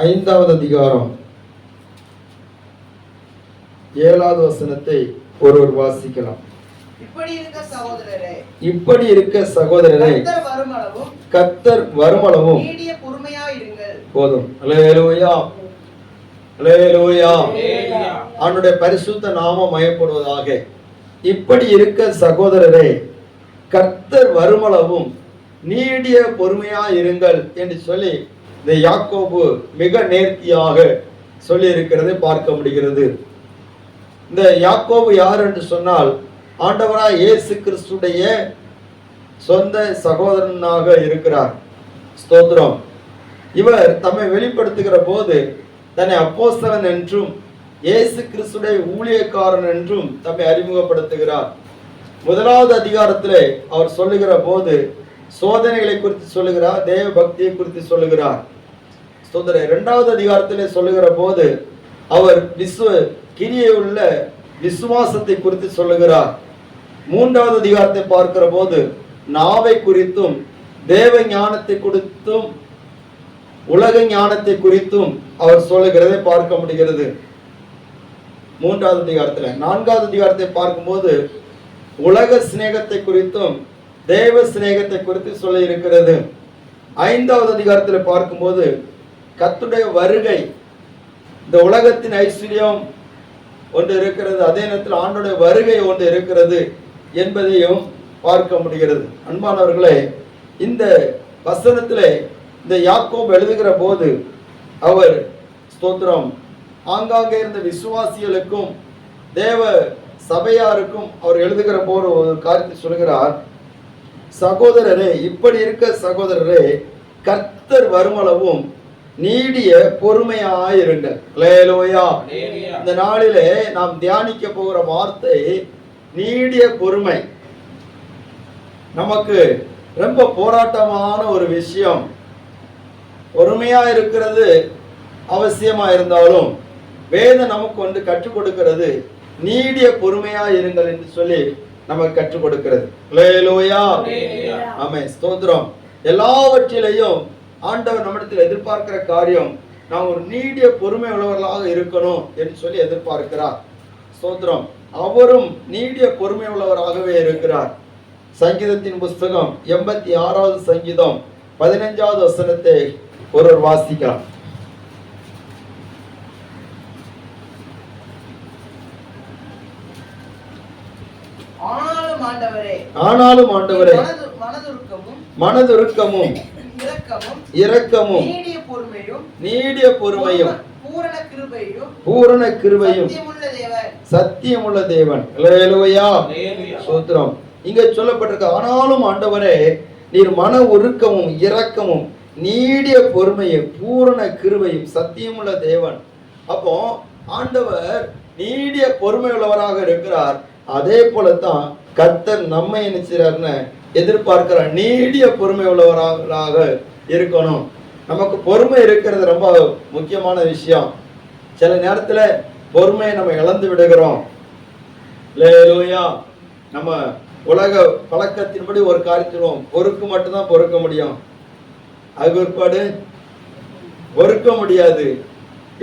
5வது அதிகாரம் 7வது வசனத்தை ஒருவர் வாசிக்கலாம். இப்படி இருக்க சகோதரரே, கர்த்தர் வருமளவும் போதும். அல்லேலூயா, அல்லேலூயா. அவனுடைய பரிசுத்த நாமம் மகிமைப்படுவதாக. இப்படி இருக்க சகோதரரே, கர்த்தர் வருமளவும் நீடிய பொறுமையா இருங்கள் என்று சொல்லி இந்த யாக்கோபு மிக நேர்த்தியாக சொல்லி இருக்கிறதை பார்க்க முடிகிறது. இந்த யாக்கோபு யார் என்று சொன்னால், ஆண்டவராய் இயேசு கிறிஸ்துடைய சொந்த சகோதரனாக இருக்கிறார். ஸ்தோத்திரம். இவர் தம்மை வெளிப்படுத்துகிற போது தன்னை அப்போஸ்தலன் என்றும் இயேசு கிறிஸ்துடைய ஊழியக்காரன் என்றும் தம்மை அறிமுகப்படுத்துகிறார். 1வது அதிகாரத்திலே அவர் சொல்லுகிற போது சோதனைகளை குறித்து சொல்லுகிறார், தேவ பக்தியை குறித்து சொல்லுகிறார். 2வது அதிகாரத்திலே சொல்லுகிற போது அவர் கிரியை உள்ள விசுவாசத்தை குறித்து சொல்லுகிறார். 3வது அதிகாரத்தை பார்க்கிற போது நாவை குறித்தும் தேவ ஞானத்தை குறித்தும் உலக ஞானத்தை குறித்தும் அவர் சொல்லுகிறதை பார்க்க முடிகிறது 3வது அதிகாரத்தில். 4வது அதிகாரத்தை பார்க்கும்போது உலக சிநேகத்தை குறித்தும் தேவ சிநேகத்தை குறித்து சொல்ல இருக்கிறது. 5வது அதிகாரத்தில் பார்க்கும்போது கர்த்தருடைய வருகை, இந்த உலகத்தின் ஐஸ்வர்யம் ஒன்று இருக்கிறது, அதே நேரத்தில் ஆண்டோடைய வருகை ஒன்று இருக்கிறது என்பதையும் பார்க்க முடிகிறது. அன்பானவர்களே, இந்த வசனத்திலே இந்த யாக்கோபு எழுதுகிற போது அவர் ஸ்தோத்திரம் ஆங்காங்கே இருந்த விசுவாசிகளுக்கும் தேவ சபையாருக்கும் அவர் எழுதுகிற போது ஒரு காரியத்தை சொல்கிறார். சகோதரரே, இப்படி இருக்க சகோதரரே, கர்த்தர் வருமளவும் நீடிய பொறுமையாயிருங்கள். அல்லேலூயா. இந்த நாளிலே நாம் தியானிக்க போகிற வார்த்தை நீடிய பொறுமை. நமக்கு ரொம்ப போராட்டமான ஒரு விஷயம். பொறுமையா இருக்கிறது அவசியமா இருந்தாலும் வேதம் நமக்கு ஒன்று கற்றுக் கொடுக்கிறது, நீடிய பொறுமையா இருங்கள் என்று சொல்லி நமக்கு கற்றுக் கொடுக்கிறது. அல்லேலூயா, ஆமென், ஸ்தோத்திரம். எல்லாவற்றிலையும் ஆண்டவர் நம்மிடத்தில் எதிர்பார்க்கிற காரியம் நாம் ஒரு நீடிய பொறுமை உள்ளவர்களாக இருக்கணும் என்று சொல்லி எதிர்பார்க்கிறார். ஸ்தோத்திரம். அவரும் நீடிய பொறுமை உள்ளவராகவே இருக்கிறார். சங்கீதத்தின் புஸ்தகம் 86வது சங்கீதம் 15வது வசனத்தை ஒருவர் வாசிக்கலாம். ஆனாலும் ஆண்டவரே, மனதுருக்கமும் இரக்கமும் நீடிய பொறுமையும் பூரண கிருபையும் சத்தியமுள்ள தேவன். அல்லேலூயா, ஸ்தோத்திரம். இங்க சொல்லப்பட்டிருக்க, ஆனாலும் ஆண்டவரே நீர் மன உருக்கமும் இரக்கமும் நீடிய பொறுமையும் பூரண கிருபையும் சத்தியமுள்ள தேவன். அப்போ ஆண்டவர் நீடிய பொறுமை உள்ளவராக இருக்கிறார். அதே போலத்தான் கர்த்தர் நம்மை என்ன செய்றார்னு எதிர்பார்க்கிறார், நீடிய பொறுமை உள்ளவராக இருக்கணும். நமக்கு பொறுமை இருக்கிறது ரொம்ப முக்கியமான விஷயம். சில நேரத்துல பொறுமையை நம்ம இழந்து விடுகிறோம். அல்லேலூயா. நம்ம உலக பழக்கத்தின்படி ஒரு காரியத்திலும் பொறுக்க மட்டும்தான் பொறுக்க முடியும், அது ஒருபாடு பொறுக்க முடியாது.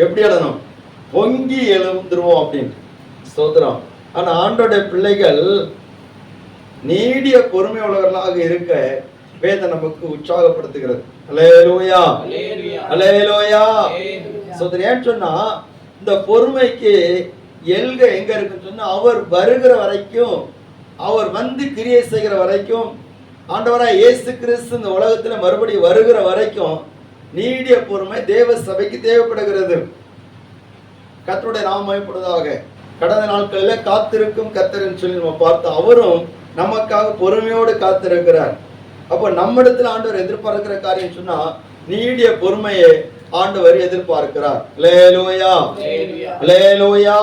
எப்படி எழணும்? பொங்கி எழுந்துருவோம் அப்படின்னு. ஸ்தோத்திரம். ஆனா ஆண்டோடைய பிள்ளைகள் நீடிய பொறுமை உள்ளவர்களாக இருக்க வேதம் நமக்கு உற்சாகப்படுத்துகிறது. அல்லேலூயா, அல்லேலூயா. ஸ்தோத்திரம். ஏன்னு சொன்னா இந்த பொறுமைக்கு எல்க எங்க இருக்குன்னு சொன்னா, அவர் வருகிற வரைக்கும், அவர் வந்து கிரியை செய்கிற வரைக்கும், ஆண்டவராய் இயேசு கிறிஸ்து இந்த உலகத்துல மறுபடியும் வருகிற வரைக்கும் நீடிய பொறுமை தேவ சபைக்கு தேவைப்படுகிறது. கர்த்தருடைய நாமம் மகிமைப்படுவதாக. கடந்த நாட்களில் காத்திருக்கும் கர்த்தர்னு சொல்லி நம்ம பார்த்தோம். அவரும் நமக்காக பொறுமையோடு காத்திருக்கிறார். அப்போ நம்மிடத்தில் ஆண்டவர் எதிர்பார்க்கிற காரியம் சொன்னா நீடிய பொறுமையை ஆண்டவர் எதிர்பார்க்கிறார். அல்லேலூயா, அல்லேலூயா,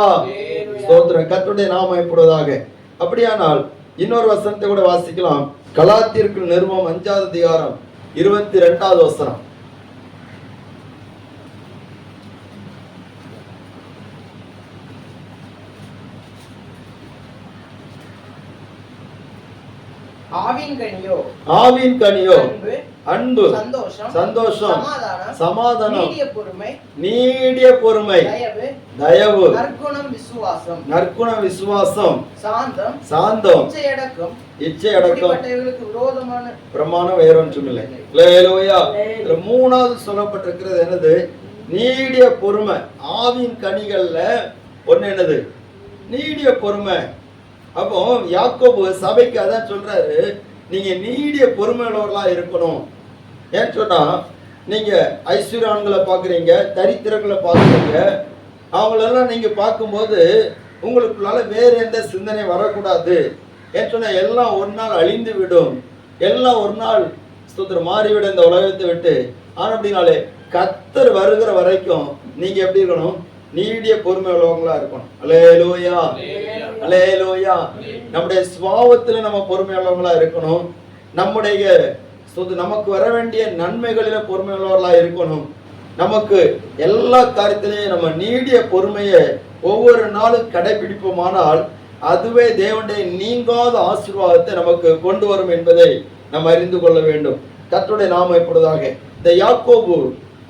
ஸ்தோத்திரம். கர்த்தருடைய நாமம் மகிமைப்படுவதாக. அப்படியானால் இன்னொரு வசனத்தை கூட வாசிக்கலாம். கலாத்தியருக்கு நிருபம் 5வது அதிகாரம் 22வது வசனம். ஆவின் கனியோ அன்பு, சந்தோஷம், சமாதானம், நீடிய பொறுமை, தயவு, நற்குணம், விசுவாசம், சாந்தம், இச்சை அடக்கம், பிரமாணம் வேற ஒன்றும் இல்லை. அல்லேலூயா. மூணாவது சொல்லப்பட்டிருக்கிறது என்னது? நீடிய பொறுமை. ஆவின் கனிகள்ல ஒண்ணு என்னது? நீடிய பொறுமை. அப்போ யாக்கோபு சபைக்கு அதான் சொல்றாரு, நீங்க நீடிய பொறுமையுள்ளவர்களா இருக்கணும். ஏன்னு சொன்னா, நீங்க ஐஸ்வர்யான்களை பாக்குறீங்க, தரித்திரங்களை பாக்குறீங்க, அவங்களெல்லாம் நீங்க பார்க்கும்போது உங்களுக்குள்ளால வேற எந்த சிந்தனை வரக்கூடாது. ஏன்னு சொன்னா, எல்லாம் ஒரு நாள் அழிந்து விடும், எல்லாம் ஒரு நாள் ஸ்தோத்திரம் மாறிவிடும் இந்த உலகத்தை விட்டு. ஆனா அப்படின்னாலே கர்த்தர் வருகிற வரைக்கும் நீங்க எப்படி இருக்கணும்? நீடிய பொறுமை உள்ளவங்களா இருக்கணும். அல்லேலூயா, அல்லேலூயா. நம்முடைய சுபாவத்துல நம்ம பொறுமை உள்ளவங்களா இருக்கணும். நம்முடைய நமக்கு வர வேண்டிய நன்மைகளில பொறுமை உள்ளவர்களா இருக்கணும். நமக்கு எல்லா காரியத்திலையும் நம்ம நீடிய பொறுமையை ஒவ்வொரு நாளும் கடைபிடிப்போமானால் அதுவே தேவனுடைய நீங்காத ஆசீர்வாதத்தை நமக்கு கொண்டு வரும் என்பதை நாம் அறிந்து கொள்ள வேண்டும். கர்த்தருடைய நாமம் எப்பொழுதாக. இந்த யாக்கோபு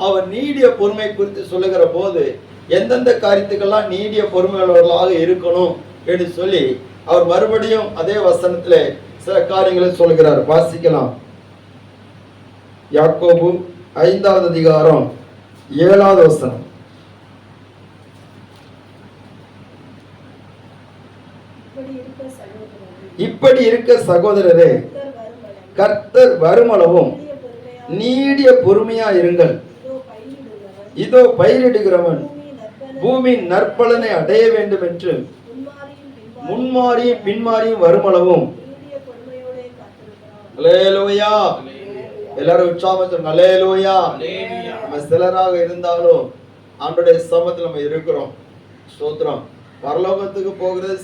அவர் நீடிய பொறுமை குறித்து சொல்லுகிற போது எந்தெந்த காரியத்துக்கெல்லாம் நீடிய பொறுமையுள்ளவர்களாக இருக்கணும் என்று சொல்லி அவர் மறுபடியும் அதே வசனத்துல சில காரியங்களை சொல்கிறார். வாசிக்கலாம். யாக்கோபு 5வது அதிகாரம் 7வது வசனம். இப்படி இருக்க சகோதரரே, கர்த்தர் வருமளவும் நீடிய பொறுமையா இருங்கள். இதோ பயிரிடுகிறவன் பூமியின் நற்பலனை அடைய வேண்டும் என்று முன்மாறியும் பின்மாறியும் வருமளவும். அல்லேலூயா. எல்லாரும் உற்சாகம். அல்லேலூயா. நம்ம சிலராக இருந்தாலும் ஆண்டவருடைய சமூகத்தில் நம்ம இருக்கிறோம். ஸ்தோத்திரம். பரலோகத்துக்கு போகிறது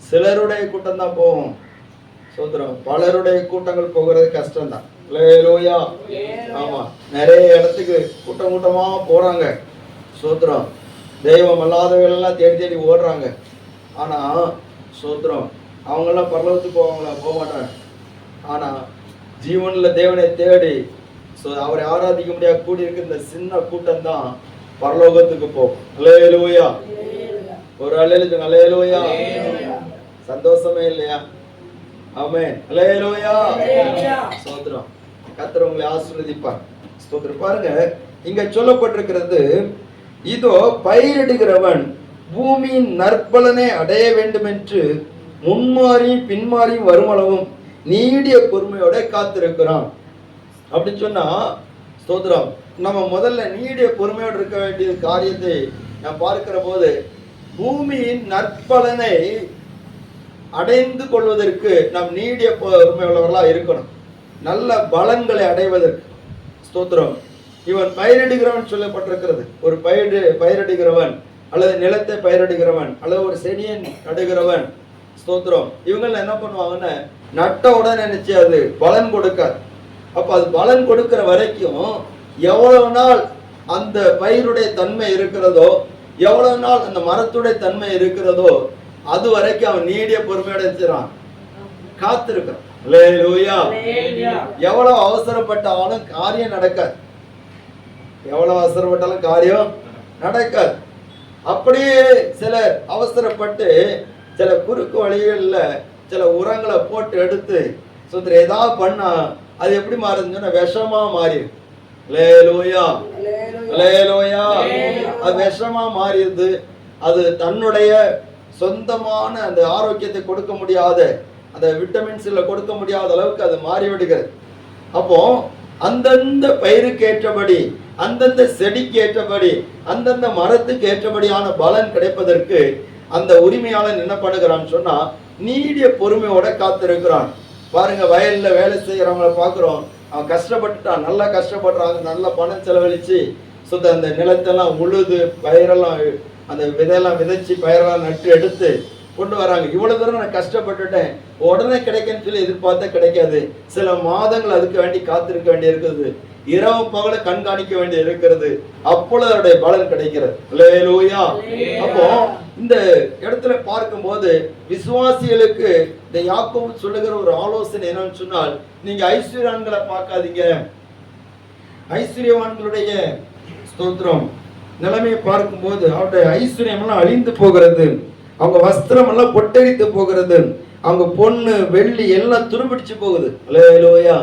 சிலருடைய கூட்டம் தான் போகும். ஸ்தோத்திரம். பலருடைய கூட்டங்கள் போகிறது கஷ்டம் தான். அல்லேலூயா. ஆமா, நிறைய இடத்துக்கு கூட்டமா போறாங்க. ஸ்தோத்திரம். தெய்வம் அல்லாதவர்கள் எல்லாம் தேடி தேடி ஓடுறாங்க. ஆனா ஸ்தோத்திரம், அவங்க எல்லாம் பரலோகத்துக்கு போவாங்களா? போக மாட்டாங்க. ஆனா ஜீவன்ல தேவனை தேடி அவரை ஆராதிக்க முடியாது கூடி இருக்கிற இந்த சின்ன கூட்டம் தான் பரலோகத்துக்கு போகும். அல்லேலூயா. ஒரு அல்லேலூயா. அல்லேலூயா. சந்தோஷமே இல்லையா? ஆமென். அல்லேலூயா. ஸ்தோத்திரம். கர்த்தர் உங்களை ஆசீர்வதிப்பார். ஸ்தோத்திரம். பாருங்க, இங்க சொல்லப்பட்டிருக்கிறது, இதோ பயிரிடுகிறவன் பூமியின் நற்பலனை அடைய வேண்டும் என்று முன்மாறியும் பின்மாறியும் வருமளவும் நீடிய பொறுமையோட காத்திருக்கிறான் அப்படின்னு சொன்னா, ஸ்தோத்திரம், நம்ம முதல்ல நீடிய பொறுமையோடு இருக்க வேண்டிய காரியத்தை நான் பார்க்கிற போது, பூமியின் நற்பலனை அடைந்து கொள்வதற்கு நாம் நீடிய பொறுமை உள்ளவர்களா இருக்கணும். நல்ல பலன்களை அடைவதற்கு. ஸ்தோத்திரம். இவன் பயிரிடுகிறவன் சொல்லப்பட்டிருக்கிறது. ஒரு பயிரிடுகிறவன் அல்லது நிலத்தை பயிரிடுகிறவன் அல்லது ஒரு செடியை நடுகிறவன். ஸ்தோத்திரம். இவங்க என்ன பண்ணுவாங்கன்னா, நட்ட உடனே நினைச்சு அது பலன் கொடுக்காது. அப்ப அது பலன் கொடுக்கிற வரைக்கும் எவ்வளவு நாள் அந்த பயிருடைய தன்மை இருக்கிறதோ, எவ்வளவு நாள் அந்த மரத்துடைய தன்மை இருக்கிறதோ, அது வரைக்கும் அவன் நீடிய பொறுமையோட இருக்கிறான், காத்திருக்கிறான். அல்லேலூயா. எவ்வளவு அவசரப்பட்டாலும் காரியம் நடக்காது. எவ்வளவு அவசரப்பட்டாலும் காரியம் நடக்காது. அப்படியே சிலர் அவசரப்பட்டு சில குறுக்கு வழிகள்ல சில உரங்களை போட்டு எடுத்து ஏதாவது பண்ணா அது எப்படி மாறுதுன்னா விஷமா மாறிடுது. அல்லேலூயா. அல்லேலூயா. அது விஷமா மாறிடுது. அது தன்னுடைய சொந்தமான அந்த ஆரோக்கியத்தை கொடுக்க முடியாத, அந்த விட்டமின்ஸ்ல கொடுக்க முடியாத அளவுக்கு அது மாறிவிடுகிறது. அப்போ அந்தந்த பயிருக்கு ஏற்றபடி, அந்தந்த செடிக்கு ஏற்றபடி, அந்தந்த மரத்துக்கு ஏற்றபடியான பலன் கிடைப்பதற்கு அந்த உரிமையாளன் என்ன பண்ணுகிறான்னு சொன்னா, நீடிய பொறுமையோட காத்திருக்கிறான். பாருங்க, வயல்ல வேலை செய்யறவங்களை பாக்குறோம். அவன் கஷ்டப்பட்டுட்டான், நல்லா கஷ்டப்படுறாங்க, நல்ல பணம் செலவழிச்சு அந்த நிலத்தெல்லாம் உழுது பயிரெல்லாம் அந்த விதையெல்லாம் விதைச்சு பயிரெல்லாம் நட்டு எடுத்து கொண்டு வராங்க. இவ்வளவு தூரம் நான் கஷ்டப்பட்டுட்டேன், உடனே கிடைக்குன்னு சொல்லி எதிர்பார்த்தா கிடைக்காது. சில மாதங்கள் அதுக்கு வேண்டி காத்திருக்க வேண்டி இருக்குது. இரவு பகல கண்காணிக்க வேண்டி இருக்கிறது. அப்பொழுது அதனுடைய பலன் கிடைக்கிறது. அல்லேலூயா. அப்போ இந்த இடத்துல பார்க்கும்போது விசுவாசிகளுக்கு இந்த யாக்கோபு சொல்லுகிற ஒரு ஆலோசனை என்னன்னு சொன்னால், நீங்க ஐஸ்வர்யவான்களை பார்க்காதீங்க. ஐஸ்வர்யவான்களுடைய ஸ்தோத்திரம் நிலைமையை பார்க்கும்போது அவருடைய ஐஸ்வர்யம் எல்லாம் அழிந்து போகிறது, அவங்க வஸ்திரம் எல்லாம் பொட்டரித்து போகிறது, அவங்க பொண்ணு வெள்ளி எல்லாம் துருபிடிச்சு போகுது. அல்லேலூயா.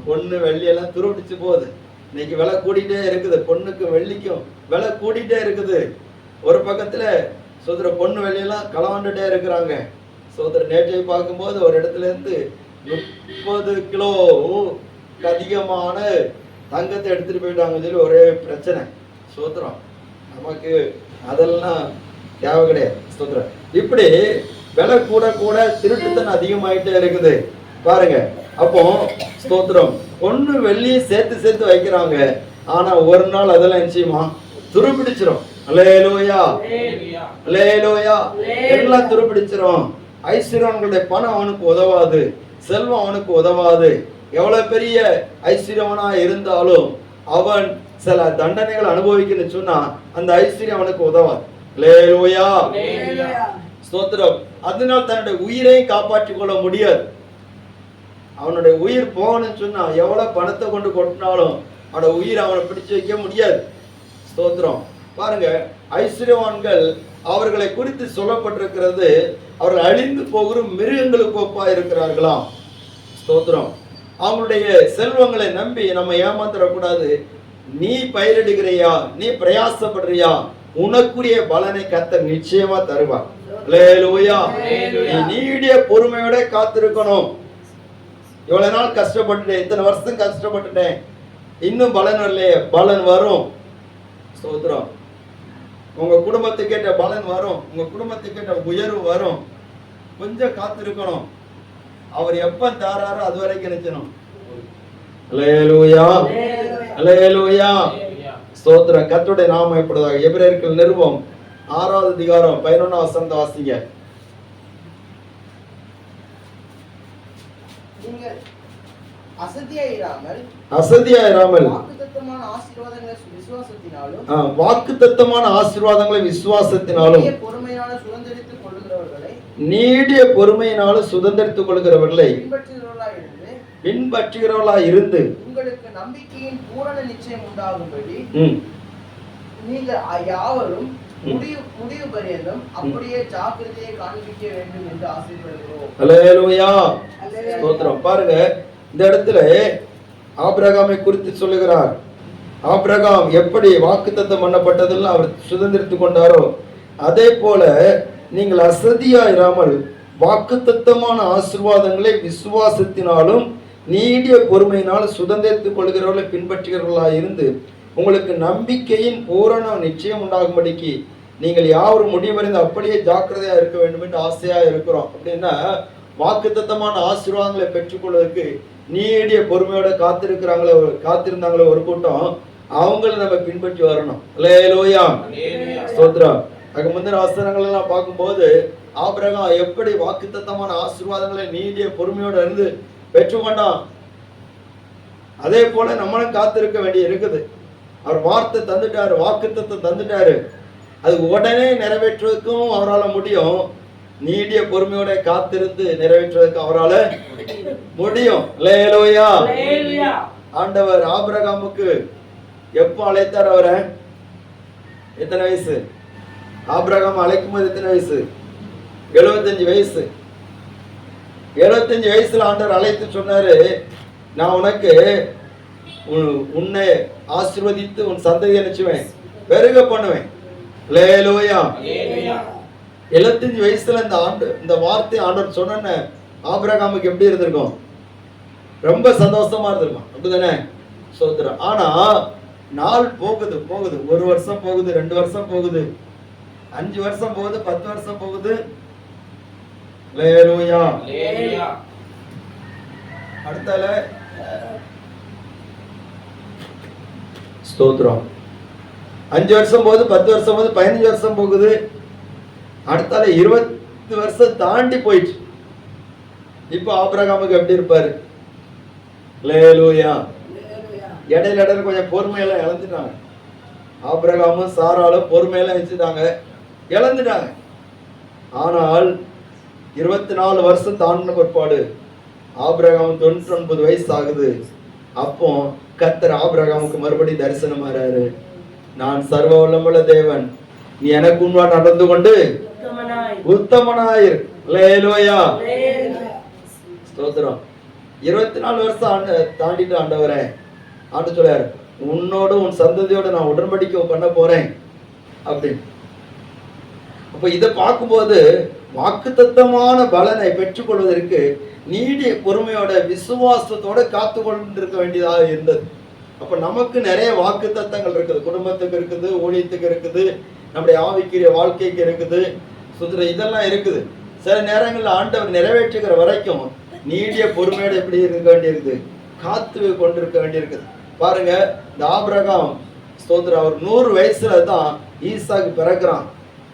பொண்ணு வெள்ளி எல்லாம் துருபிடிச்சு போகுது. இன்னைக்கு விலை கூடிட்டே இருக்குது, பொண்ணுக்கும் வெள்ளிக்கும் விலை கூடிட்டே இருக்குது. ஒரு பக்கத்துல சோதர பொண்ணு வெள்ளியெல்லாம் களவாண்டுட்டே இருக்கிறாங்க. சோதர நேற்றை பார்க்கும்போது ஒரு இடத்துல இருந்து 30 கிலோ அதிகமான தங்கத்தை எடுத்துட்டு போயிட்டாங்கன்னு சொல்லி ஒரே பிரச்சனை. சோத்திரம், நமக்கு அதெல்லாம் தேவை கிடையாது. ஸ்தோத்திரம். இப்படி விலை கூட கூட திருட்டுத்தனம் அதிகமாயிட்டே இருக்குது பாருங்க. அப்போ ஸ்தோத்திரம், பொண்ணு வெள்ளியை சேர்த்து சேர்த்து வைக்கிறாங்க. ஆனா ஒரு நாள் அதெல்லாம் நிச்சயமா துருப்பிடிச்சிரும். அல்லேலூயா, அல்லேலூயா. எல்லாம் துருப்பிடிச்சிரும். ஐஸ்வர்யவான்களுடைய பணம் அவனுக்கு உதவாது, செல்வம் அவனுக்கு உதவாது. எவ்வளவு பெரிய ஐஸ்வர்யவனா இருந்தாலும் அவன் சில தண்டனைகள் அனுபவிக்கணும்னு சொன்னா அந்த ஐஸ்வர்யம் அவனுக்கு உதவாது. அல்லேலூயா, ஸ்தோத்திரம். அதனால் தன்னுடைய உயிரை காப்பாற்றிக் கொள்ள முடியாது. அவனுடைய உயிர் போகணும்னு சொன்னா எவ்வளவு பணத்தை கொண்டு கொட்டினாலும் அவனோட உயிர் அவனை பிடிச்சு வைக்க முடியாது. ஸ்தோத்திரம். பாருங்க, ஐஸ்வர்யவான்கள் அவர்களை குறித்து சொல்லப்பட்டிருக்கிறது, அவர்கள் அழிந்து போகிற மிருகங்களுக்கு ஒப்பா இருக்கிறார்களாம். ஸ்தோத்திரம். அவங்களுடைய செல்வங்களை நம்பி நம்ம ஏமாத்திடக்கூடாது. நீ பயிரிடுகிறியா, நீ பிரயாசப்படுறியா, உனக்குரிய பலனை கர்த்தர் நிச்சயமா தருவார். அல்லேலூயா. நீ நீடிய பொறுமையோட காத்திருக்கணும். இவ்வளவு நாள் கஷ்டப்பட்டுட்டேன், இத்தனை வருஷம் கஷ்டப்பட்டுட்டேன், இன்னும் பலன் வரலையே, பலன் வரும். ஸ்தோத்திரம். உங்க குடும்பத்துக்கு கேட்ட பலன் வரும், உங்க குடும்பத்துக்கு கேட்ட உயர்வு வரும். கொஞ்சம் காத்திருக்கணும். அவர் எப்ப தாராரோ அது வரைக்கும் நினைக்கணும். அல்லேலூயா, அல்லேலூயா. ஸ்தோத்திரம். கர்த்தருடைய நாமம் எப்படிதாக. எபிரேயர்கள் நிருபம் 6வது அதிகாரம் 11வது வசனத்தை வாசிங்க. நீங்கள் அசதியாயிராமல் வாக்குத்தத்தமான ஆசீர்வாதங்களை விசுவாசத்தினாலும் நீடிய பொறுமையினாலும் சுதந்திரித்துக் கொள்கிறவர்களை பின்பற்றுகிறவர்களாய் இருந்து உங்களுக்கு நம்பிக்கையின் பூரண நிச்சயம் உண்டாகும்படி நீங்கள் யாவரும் முடிவு பரியந்தம் அப்படியே ஜாக்கிரதையை காண்பிக்க வேண்டும் என்று ஆசைப்படுகிறோம். அல்லேலூயா, ஸ்தோத்திரம். பாருங்க, இந்த இடத்துல ஆபிரகாமை குறித்து சொல்லுகிறார். ஆபிரகாம் எப்படி வாக்குத்தத்தம் பண்ணப்பட்டதில் அவர் சுதந்திரித்துக் கொண்டாரோ அதே போல நீங்கள் அசதியா இராமல் வாக்குத்தத்தமான ஆசீர்வாதங்களை விசுவாசத்தினாலும் நீடிய பொறுமையினாலும் சுதந்திரித்துக் கொள்கிறவர்களை பின்பற்றுகிறவர்களாக இருந்து உங்களுக்கு நம்பிக்கையின் பூரண நிச்சயம் உண்டாகும்படிக்கு நீங்கள் யாரும் முடிவடைந்து அப்படியே ஜாக்கிரதையா இருக்க வேண்டும் என்று ஆசையா இருக்கிறோம். அப்படின்னா வாக்குத்தத்தமான ஆசீர்வாதங்களை பெற்றுக்கொள்வதற்கு நீடிய பொறுமையோட காத்திருந்தாங்களோ ஒரு கூட்டம், அவங்கள நம்ம பின்பற்றி வரணும். அல்லேலூயா, ஸ்தோத்திரம். அதுக்கு முந்தின வசனங்கள் எல்லாம் பார்க்கும்போது ஆபிரகாம் எப்படி வாக்குத்தத்தமான ஆசீர்வாதங்களை நீடிய பொறுமையோட இருந்து பெற்றுக்கொண்டான், அதே போல நம்மளும் காத்திருக்க வேண்டிய இருக்குது. அவர் வார்த்தை தந்துட்டாரு, வாக்குத்தத்தை தந்துட்டாரு, அது உடனே நிறைவேற்றுவதற்கும் அவரால் முடியும். நீடிய பொறுமையோட காத்திருந்து நிறைவேற்றுவதற்கு அவரால் முடியும். அல்லேலூயா. ஆண்டவர் ஆபிரகாமுக்கு எப்போ அழைத்தார்? அவரை எத்தனை வயசு? ஆபிரகாம் அழைக்கும் போது எத்தனை வயசு? 75 வயசு. 75 வயசுல ஆண்டவர் அழைத்து சொன்னாரு, நான் உனக்கு உன்னை ஆசீர்வதித்து உன் சந்ததியை நினைச்சுவேன், பெருக பண்ணுவேன். அல்லேலூயா. 75 வயசுல இந்த வார்த்தை ஆண்டவர் சொன்ன ஆபிரகாமுக்கு எப்படி இருந்திருக்கும்? ரொம்ப சந்தோஷமா இருந்திருக்கும், அப்படிதானே? சோதரம். ஆனா நாள் போகுது, 1 வருஷம் போகுது, 2 வருஷம் போகுது, 5 வருஷம் போகுது, 10 வருஷம் போகுது. அல்லேலூயா. அடுத்தால ஸ்தோத்திரம். 5 வருஷம் போகுது, 10 வருஷம் போகுது, 15 வருஷம் போகுது. அடுத்தால 20 வருஷம் தாண்டி போயிடுச்சு. இப்ப ஆபிரகாமுக்கு எப்படி இருப்பாரு? அல்லேலூயா. இடையில கொஞ்சம் பொறுமையெல்லாம் இழந்துட்டாங்க. ஆபிரகாமும் சாராலும் பொறுமையெல்லாம் வச்சுட்டாங்க, இழந்துட்டாங்க. ஆனால் 24 வருஷம் தாண்டின பிற்பாடு ஆபிரகாம் 99 வயசு ஆகுது. அப்போ கர்த்தர் ஆபிரகாமுக்கு மறுபடியும் தரிசனம் ஆறாரு. நான் சர்வ வல்லமுள்ள தேவன், நீ எனக்கு முன்பா நடந்து கொண்டு உத்தமனாயிரு. அல்லேலூயா. ஸ்தோத்திரம். 24 வருஷம் தாண்டிட்டு ஆண்டவரே, ஆண்டு சொல்றாரு, உன்னோட உன் சந்ததியோட நான் உடன்படிக்கை பண்ண போறேன் அப்படின்னு. அப்ப இதை பார்க்கும்போது வாக்குத்தத்தமான பலனை பெற்றுக்கொள்வதற்கு நீடிய பொறுமையோட விசுவாசத்தோட காத்து கொண்டிருக்க வேண்டியதாக இருந்தது. அப்ப நமக்கு நிறைய வாக்குத்தத்தங்கள் இருக்குது. குடும்பத்துக்கு இருக்குது, ஊழியத்துக்கு இருக்குது, நம்முடைய ஆவிக்குரிய வாழ்க்கைக்கு இருக்குது, சுதந்திரம் இதெல்லாம் இருக்குது. சில நேரங்களில் ஆண்டவர் நிறைவேற்றுகிற வரைக்கும் நீடிய பொறுமையோட எப்படி இருக்க வேண்டியிருக்குது, காத்து கொண்டிருக்க வேண்டியிருக்குது. பாருங்க, இந்த ஆபிரகாம் ஸ்தோத்திரம், அவர் 100 வயசுல தான் ஈசாக்கு பிறக்கிறான்.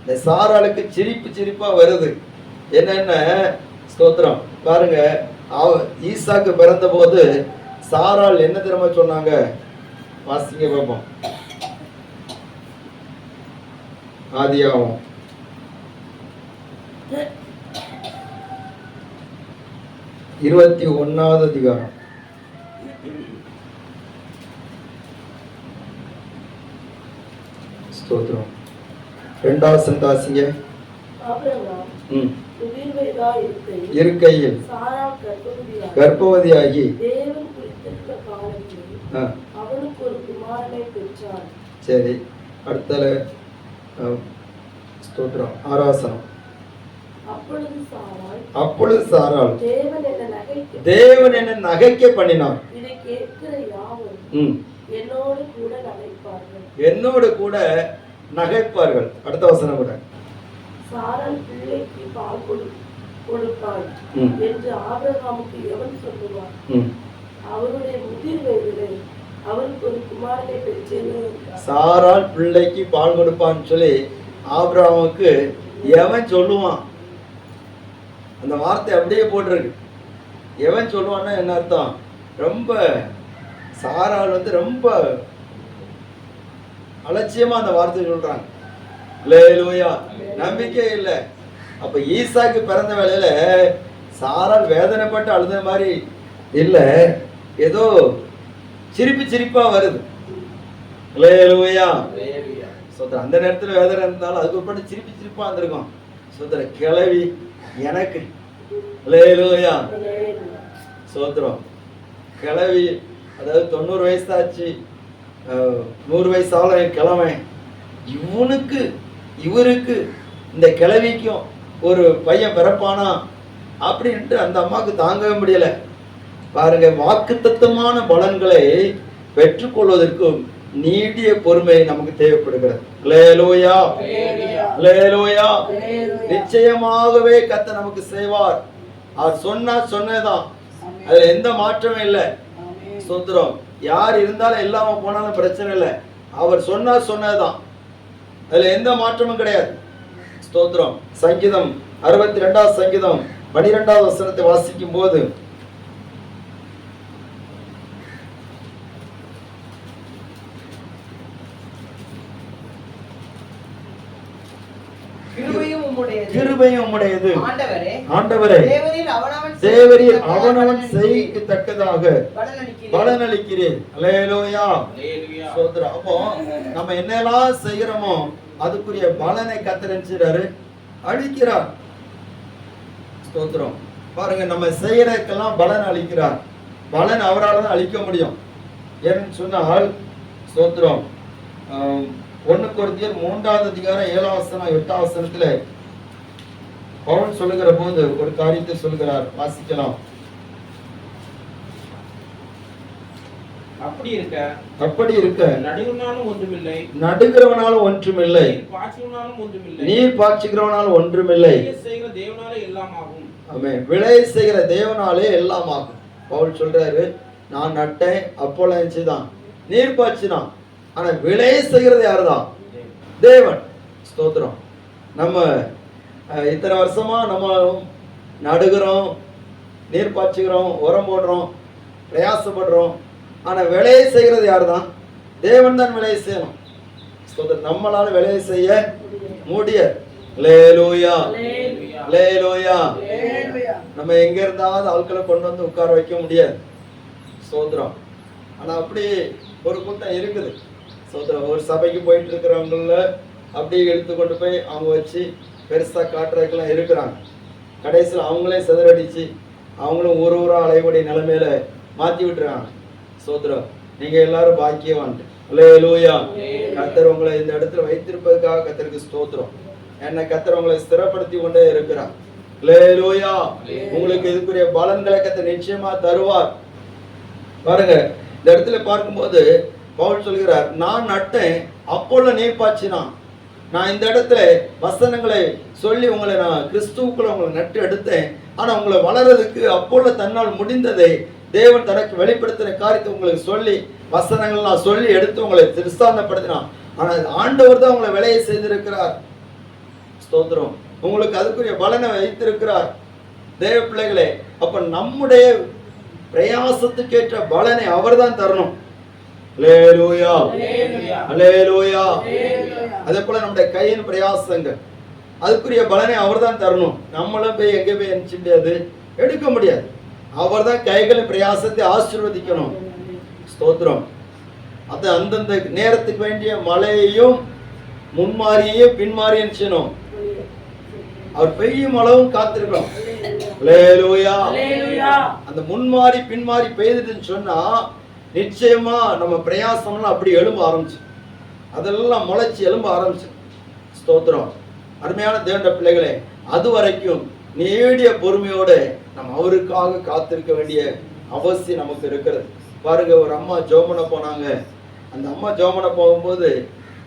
இந்த சாராளுக்கு சிரிப்பா வருது. என்னென்ன ஸ்தோத்திரம் பாருங்க, ஈசாக்கு பிறந்த போது சாராள் என்ன தெரியுமா சொன்னாங்க? வாசிங்க பார்ப்போம். ஆதியாகமம் 21வது அதிகாரம். ஸ்தோத்திரம். 2வது சந்தாசிங்க. இருக்கையில் கர்ப்பவதியாகி சரி. அடுத்த ஸ்தோத்திரம் 6ஆசனம். அப்பொழுது சாராள் தேவன் என்ன நகைக்க பண்ணினார், என்னோடு கூட நகைப்பார்கள். அடுத்த வசனம் கூட சாராள் பிள்ளைக்கு பால் கொடுப்பாள் என்று ஆபிரகாமுக்கு எவன் சொல்லுவார்? அவருடைய முதிர் வயதிலே அவருக்கு ஒரு குமாரனை பெற்றேன். சாராள் பிள்ளைக்கு பால் கொடுப்பான்னு சொல்லி ஆபிரகாமுக்கு எவன் சொல்லுவான்? அந்த வார்த்தை அப்படியே போட்டிருக்கு. எவன் சொல்லுவான்னா என்ன அர்த்தம்? ரொம்ப சாராள் ரொம்ப அலட்சியமா அந்த வார்த்தை சொல்றாங்க. அல்லேலூயா. நம்பிக்கை இல்லை. அப்ப ஈசாக்கு பிறந்த வேளையில சாராள் வேதனைப்பட்டு அழுத மாதிரி இல்ல, ஏதோ சிரிப்பா வருது. அல்லேலூயா. சோதர அந்த நேரத்துல வேதனை இருந்தாலும் அதுக்கு உட்பட்டு சிரிப்பா இருந்திருக்கும். சோதர கிளவி எனக்கு. அல்லேலூயா. சோத்திரம். கிளவி, அதாவது 90 வயசு ஆச்சு, 100 வயசு ஆள கிழமை, இவருக்கு இந்த கிழவிக்கும் ஒரு பையன் பிறப்பானா அப்படின்ட்டு அந்த அம்மாவுக்கு தாங்கவே முடியல. பாருங்க, வாக்குத்தத்தமான பலன்களை பெற்றுக்கொள்வதற்கு நீடிய பொறுமை நமக்கு தேவைப்படுகிறது. அல்லேலூயா. அல்லேலூயா. நிச்சயமாகவே கர்த்தர் நமக்கு செய்வார். அவர் சொன்னதான், அதுல எந்த மாற்றமும் இல்லை. ஸ்தோத்திரம். யார் இருந்தாலும் இல்லாம போனாலும் பிரச்சனை இல்லை. அவர் சொன்னதுதான், அதுல எந்த மாற்றமும் கிடையாது. ஸ்தோத்திரம். சங்கீதம் 62வது சங்கீதம் 12வது வசனத்தை வாசிக்கும் போது கிருபையும் உம்முடையது ஆண்டவரே, தேவரீர் அவனவன் செய்யத்தக்கதாக பலனளிக்கிறேன். அல்லேலூயா. ஸ்தோத்திரம். அப்போ நம்ம என்னெல்லாம் செய்கிறோமோ அதுக்குரிய பலனை கர்த்தர் அளிக்கிறார். ஸ்தோத்திரம். பாருங்க, நம்ம செய்யறதுக்கெல்லாம் பலன் அளிக்கிறார். பலன் அவரால் தான் அளிக்க முடியும். ஏன்னு சொன்னால் ஸ்தோத்திரம், 1 கொரிந்தியர் 3வது அதிகாரம் 7வது வசனம் 8வது வசனத்துல பவுல் சொல்லுகிற போது ஒரு காரியத்தை சொல்கிறார். வாசிக்கலாம். அப்படி இருக்க நடுகிறவனாலும் ஒன்றுமில்லை, நீர் பாய்ச்சுகிறவனாலும் ஒன்றுமில்லை, விளை செய்கிற தேவனாலே எல்லாம் ஆகும். பவுல் சொல்றாரு, நான் நட்டேன், அப்போலாம் தான் நீர் பாய்ச்சினான், ஆனா விளை செய்கிறது யாருதான்? தேவன். ஸ்தோத்திரம். நம்ம இத்தனை வருஷமா நம்ம நடுகிறோம், நீர் பாய்ச்சுகிறோம், உரம் போடுறோம், பிரயாசப்படுறோம். ஆனா விளைய செய்கிறது யாரு தான்? தேவன் தான் விளைய செய்யணும். நம்மளால விளைய செய்ய முடியாது. அல்லேலூயா, அல்லேலூயா. நம்ம எங்க இருந்தாவது ஆட்களை கொண்டு வந்து உட்கார வைக்க முடியாது. சோதரம். ஆனா அப்படி ஒரு கூட்டம் இருக்குது. சோதரம். ஒரு சபைக்கு போயிட்டு இருக்கிறவங்கள அப்படியே இழுத்து கொண்டு போய் அவங்க வச்சு பெருசா காட்டுறதுக்கெல்லாம் இருக்கிறாங்க. கடைசியில் அவங்களே சிதறடிச்சு அவங்களும் ஒரு ஊரா அலைவடைய நிலைமையில மாத்தி விட்டுறாங்க. சோதரம். நீங்க எல்லாரும் பாக்கியவான். அல்லேலூயா. கர்த்தர் உங்களை இந்த இடத்துல வைத்திருப்பதற்காக கர்த்தருக்கு ஸ்தோத்திரம். என்ன கர்த்தர் உங்களை ஸ்திரப்படுத்தி கொண்டே இருக்கிறார். அல்லேலூயா. உங்களுக்கு இதுக்குரிய பலன்களை கர்த்தர் நிச்சயமா தருவார். பாருங்க, இந்த இடத்துல பார்க்கும்போது பவுல் சொல்கிறார், நான் நட்டேன், அப்போல நீர் பாய்ச்சினான். நான் இந்த இடத்துல வசனங்களை சொல்லி உங்களை நான் கிறிஸ்துவுக்குள்ள உங்களை நட்டு எடுத்தேன். ஆனா உங்களை வளர்றதுக்கு அப்போல தன்னால் முடிந்ததை தேவன் தனக்கு வெளிப்படுத்தின காரியத்தை உங்களுக்கு சொல்லி வசனங்கள் நான் சொல்லி எடுத்து உங்களை திருஸ்தானப்படுத்தினான். ஆனா ஆண்டவர் தான் உங்களை விளைய செய்திருக்கிறார். ஸ்தோத்திரம். உங்களுக்கு அதுக்குரிய பலனை வைத்திருக்கிறார். தேவ பிள்ளைகளே, அப்ப நம்முடைய பிரயாசத்துக்கேற்ற பலனை அவர் தான் தரணும். அல்லேலூயா, அல்லேலூயா. அதே போல நம்முடைய கையின் பிரயாசங்கள் அதுக்குரிய பலனை அவர் தான் தரணும். நம்மளும் போய் எங்க போய் நினைச்சு முடியாது, எடுக்க முடியாது. அவர் தான் கைகளின் பிரயாசத்தை ஆசீர்வதிக்கணும். ஸ்தோத்திரம். அது அந்தந்த நேரத்துக்கு வேண்டிய மழையையும் முன்மாறியையும் பின்மாறியும் செய்யணும். அவர் பெய்யும் அளவும் காத்திருக்கணும். அல்லேலூயா. அந்த முன்மாறி பின்மாறி பெய்துன்னு சொன்னா நிச்சயமா நம்ம பிரயாசம்லாம் அப்படி எழும்ப ஆரம்பிச்சு, அதெல்லாம் முளைச்சி எழும்ப ஆரம்பிச்சு. ஸ்தோத்திரம். அருமையான தேவனுடைய பிள்ளைகளே, அது வரைக்கும் நீடிய பொறுமையோட நம்ம அவருக்காக காத்திருக்க வேண்டிய அவசியம் நமக்கு இருக்கிறது. பாருங்க, ஒரு அம்மா ஜோமனை போனாங்க. அந்த அம்மா ஜோமனை போகும்போது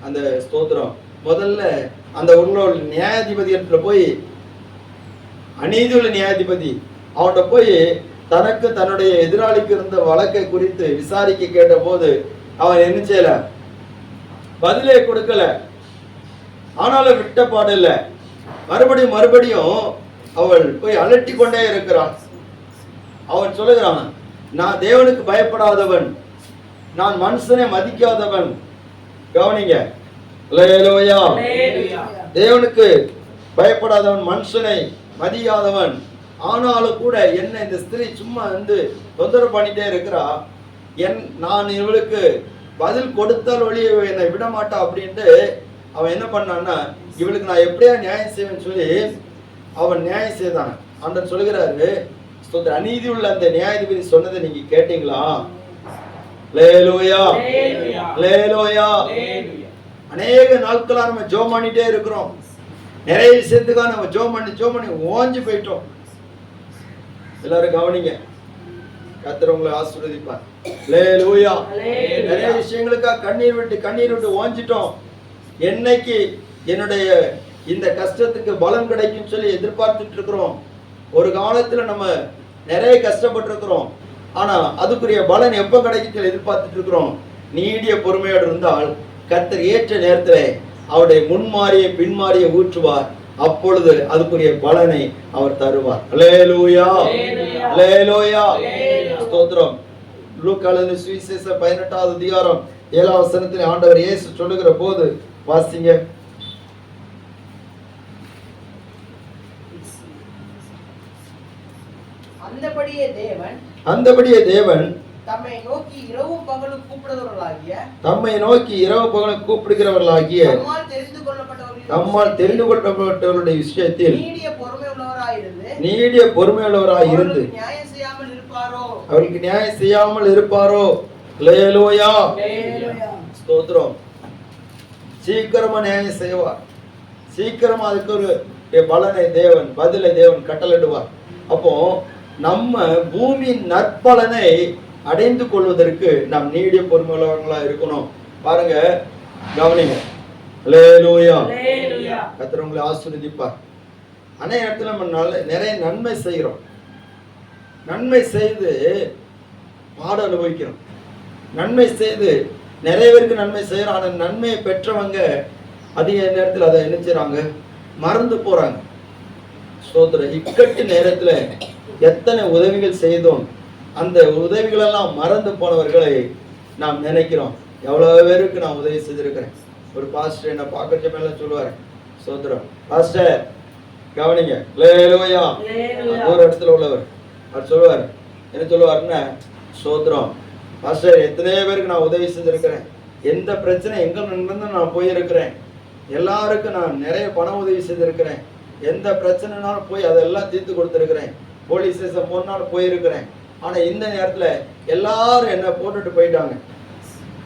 அந்த ஸ்தோத்திரம் முதல்ல அந்த ஊர்ல நியாயாதிபதி இடத்துல போய், அநீதியுள்ள நியாயாதிபதி அவன்கிட்ட போய் தனக்கு தன்னுடைய எதிராளிக்கு இருந்த வழக்கை குறித்து விசாரிக்க கேட்ட போது அவன் என்ன செய்யல, பதிலே கொடுக்கல. ஆனாலும் விட்ட பாடு இல்லை. மறுபடியும் அவள் போய் அலட்டி கொண்டே இருக்கிறான். அவன் சொல்லுகிறான், நான் தேவனுக்கு பயப்படாதவன், நான் மனுஷனை மதிக்காதவன். கவனிங்க. அல்லேலூயா. தேவனுக்கு பயப்படாதவன், மனுஷனை மதியாதவன். ஆனாலும் கூட என்ன இந்த ஸ்திரீ சும்மா வந்து தொந்தரவு பண்ணிட்டே இருக்கிறா. நான் இவளுக்கு பதில் கொடுத்தால் ஒழிய என்னை விட மாட்டா அப்படின்ட்டு அவன் என்ன பண்ணான்னா, இவளுக்கு நான் எப்படியா நியாயம் செய்வேன்னு சொல்லி அவன் நியாயம் செய்தான். ஆண்டவர் சொல்லுகிறாரு, அநீதி உள்ள அந்த நியாயாதிபதி சொன்னதை நீங்க கேட்டீங்களா? அல்லேலூயா, அல்லேலூயா. அநேக நாட்களா நம்ம ஜெபம் பண்ணிட்டே இருக்கிறோம். நிறைய விஷயத்துக்காக நம்ம ஜெபம் பண்ணி ஓஞ்சு போயிட்டோம். எல்லாரும் கவனிங்க. கர்த்தர் உங்களை ஆசீர்வதிப்பார். அல்லேலூயா. நிறைய விஷயங்களுக்காக கண்ணீர் விட்டு ஓஞ்சிட்டோம். என்னைக்கு என்னுடைய இந்த கஷ்டத்துக்கு பலம் கிடைக்கும் சொல்லி எதிர்பார்த்துட்டு இருக்கிறோம். ஒரு காலத்துல நம்ம நிறைய கஷ்டப்பட்டு இருக்கிறோம். ஆனா அதுக்குரிய பலன் எப்ப கிடைக்கும் எதிர்பார்த்துட்டு இருக்கிறோம். நீடிய பொறுமையோடு இருந்தால் கர்த்தர் ஏற்ற நேரத்துல அவருடைய முன்மாறிய பின்மாறிய ஊற்றுவார். அப்பொழுது அதுக்குரிய பலனை அவர் தருவார். அல்லேலூயா, அல்லேலூயா. ஸ்தோத்திரம். லூக்காவின் சுவிசேஷம் 18வது அதிகாரம் 7வது வசனத்தில் ஆண்டவர் இயேசு சொல்லுகிற போது வாசிங்க. அந்தபடியே தேவன் தம்மை நோக்கி இரவும் பகலும் கூப்பிடுகிறவர்களாகிய நம்மால் தெரிந்து கொள்ளப்பட்டவர்களுடைய விஷயத்தில் நீடிய பொறுமையுள்ளவராய் இருந்து அவருக்கு நியாயம் செய்யாமல் இருப்பாரோ? அல்லேலூயா. ஸ்தோத்திரம். சீக்கிரமா நியாயம் செய்வார். சீக்கிரமா அதுக்கு ஒரு பலனை தேவன், பதிலை தேவன் கட்டளையிடுவார். அப்போ நம்ம பூமியின் நற்பலனை அடைந்து கொள்வதற்கு நாம் நீடிய பொறுமையுள்ளவர்களா இருக்கணும். பாருங்க, கவனிங்க. அல்லேலூயா. கர்த்தர் உங்களை ஆசீர்வதிப்பார். அநேக இடத்துல நம்ம நிறைய நன்மை செய்கிறோம். நன்மை செய்து பாட அனுபவிக்கிறோம். நன்மை செய்து நிறைய பேருக்கு நன்மை செய்யறோம். ஆனால் நன்மையை பெற்றவங்க அதிக நேரத்தில் அதை என்ன செய்றாங்க, மறந்து போறாங்க. ஸ்தோத்திரம். இக்கட்டு நேரத்துல எத்தனை உதவிகள் செய்தோம், அந்த உதவிகளெல்லாம் மறந்து போனவர்களை நாம் நினைக்கிறோம். எவ்வளவு பேருக்கு நான் உதவி செய்திருக்கிறேன். ஒரு பாஸ்டர் என்ன பார்க்கற மேல சொல்லுவாரு, ஸ்தோத்திரம் பாஸ்டர் கவனிங்க, அல்லேலூயா, ஒரு இடத்துல உள்ளவர் அவர் சொல்லுவார், என்ன சொல்லுவாருன்னா, ஸ்தோத்திரம் பாஸ்டர் எத்தனை பேருக்கு நான் உதவி செஞ்சிருக்கிறேன், எந்த பிரச்சனை எங்க நின்று நான் போயிருக்கிறேன், எல்லாருக்கும் நான் நிறைய பண உதவி செய்திருக்கிறேன், எந்த பிரச்சனைனாலும் போய் அதெல்லாம் தீர்த்து கொடுத்துருக்கிறேன், போலீஸ் ஸ்டேஷன் போனாலும் போயிருக்கிறேன். ஆனா இந்த நேரத்துல எல்லாரும் என்ன போட்டுட்டு போயிட்டாங்க.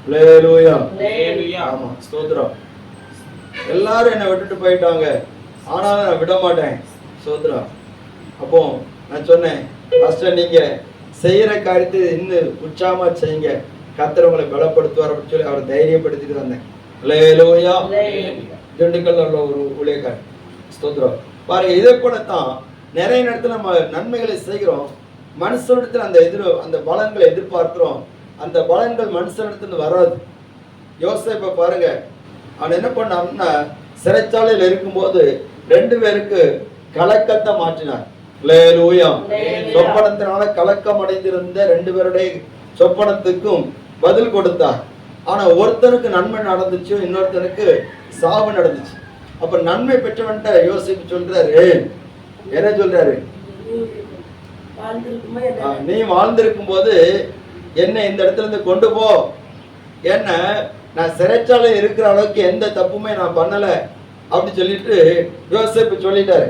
அல்லேலூயா, ஆமா ஸ்தோத்திரம். எல்லாரும் என்ன விட்டுட்டு போயிட்டாங்க, ஆனாலும் நான் விட மாட்டேன். ஸ்தோத்திரம். அப்போ நான் சொன்னேன், பாஸ்டர் நீங்க செய்யற காரியத்தை இன்னும் உற்சாகமா செய்யுங்க, கர்த்தர் உங்களை பலப்படுத்துவார் அப்படின்னு சொல்லி அவரை தைரியப்படுத்திட்டு வந்தேன். அல்லேலூயா. திண்டுக்கல்ல உள்ள ஒரு ஊழியக்காரர். ஸ்தோத்திரம். பாருங்க, இதே போலத்தான் நிறைய நேரத்துல நம்ம நன்மைகளை செய்கிறோம், மனுஷனிடத்துல அந்த பலன்களை எதிர்பார்க்கிறோம், அந்த பலன்கள் மனுஷனிடத்துல வராது. யோசேப்பை பாருங்க, அவன் என்ன பண்ணான்னா சிறைச்சாலையில் இருக்கும்போது 2 பேருக்கு கலக்கத்தை மாற்றினார். அல்லேலூயா. சொப்பனத்தினால கலக்கம் அடைந்திருந்த 2 பேருடைய சொப்பனத்துக்கும் பதில் கொடுத்தார். ஆனா ஒருத்தனுக்கு நன்மை நடந்துச்சு, இன்னொருத்தனுக்கு சாவு நடந்துச்சு. அப்ப நன்மை பெற்றவன்ட்ட யோசிப்பு சொல்றாரு, என்ன சொல்றாரு, நீ வாழ்ந்திருக்கும் போது என்ன இந்த இடத்துல இருந்து கொண்டு போ, என்ன நான் சிறைச்சாலை இருக்கிற அளவுக்கு எந்த தப்புமே நான் பண்ணல அப்படி சொல்லிட்டு யோசிப்பு சொல்லிட்டாரு.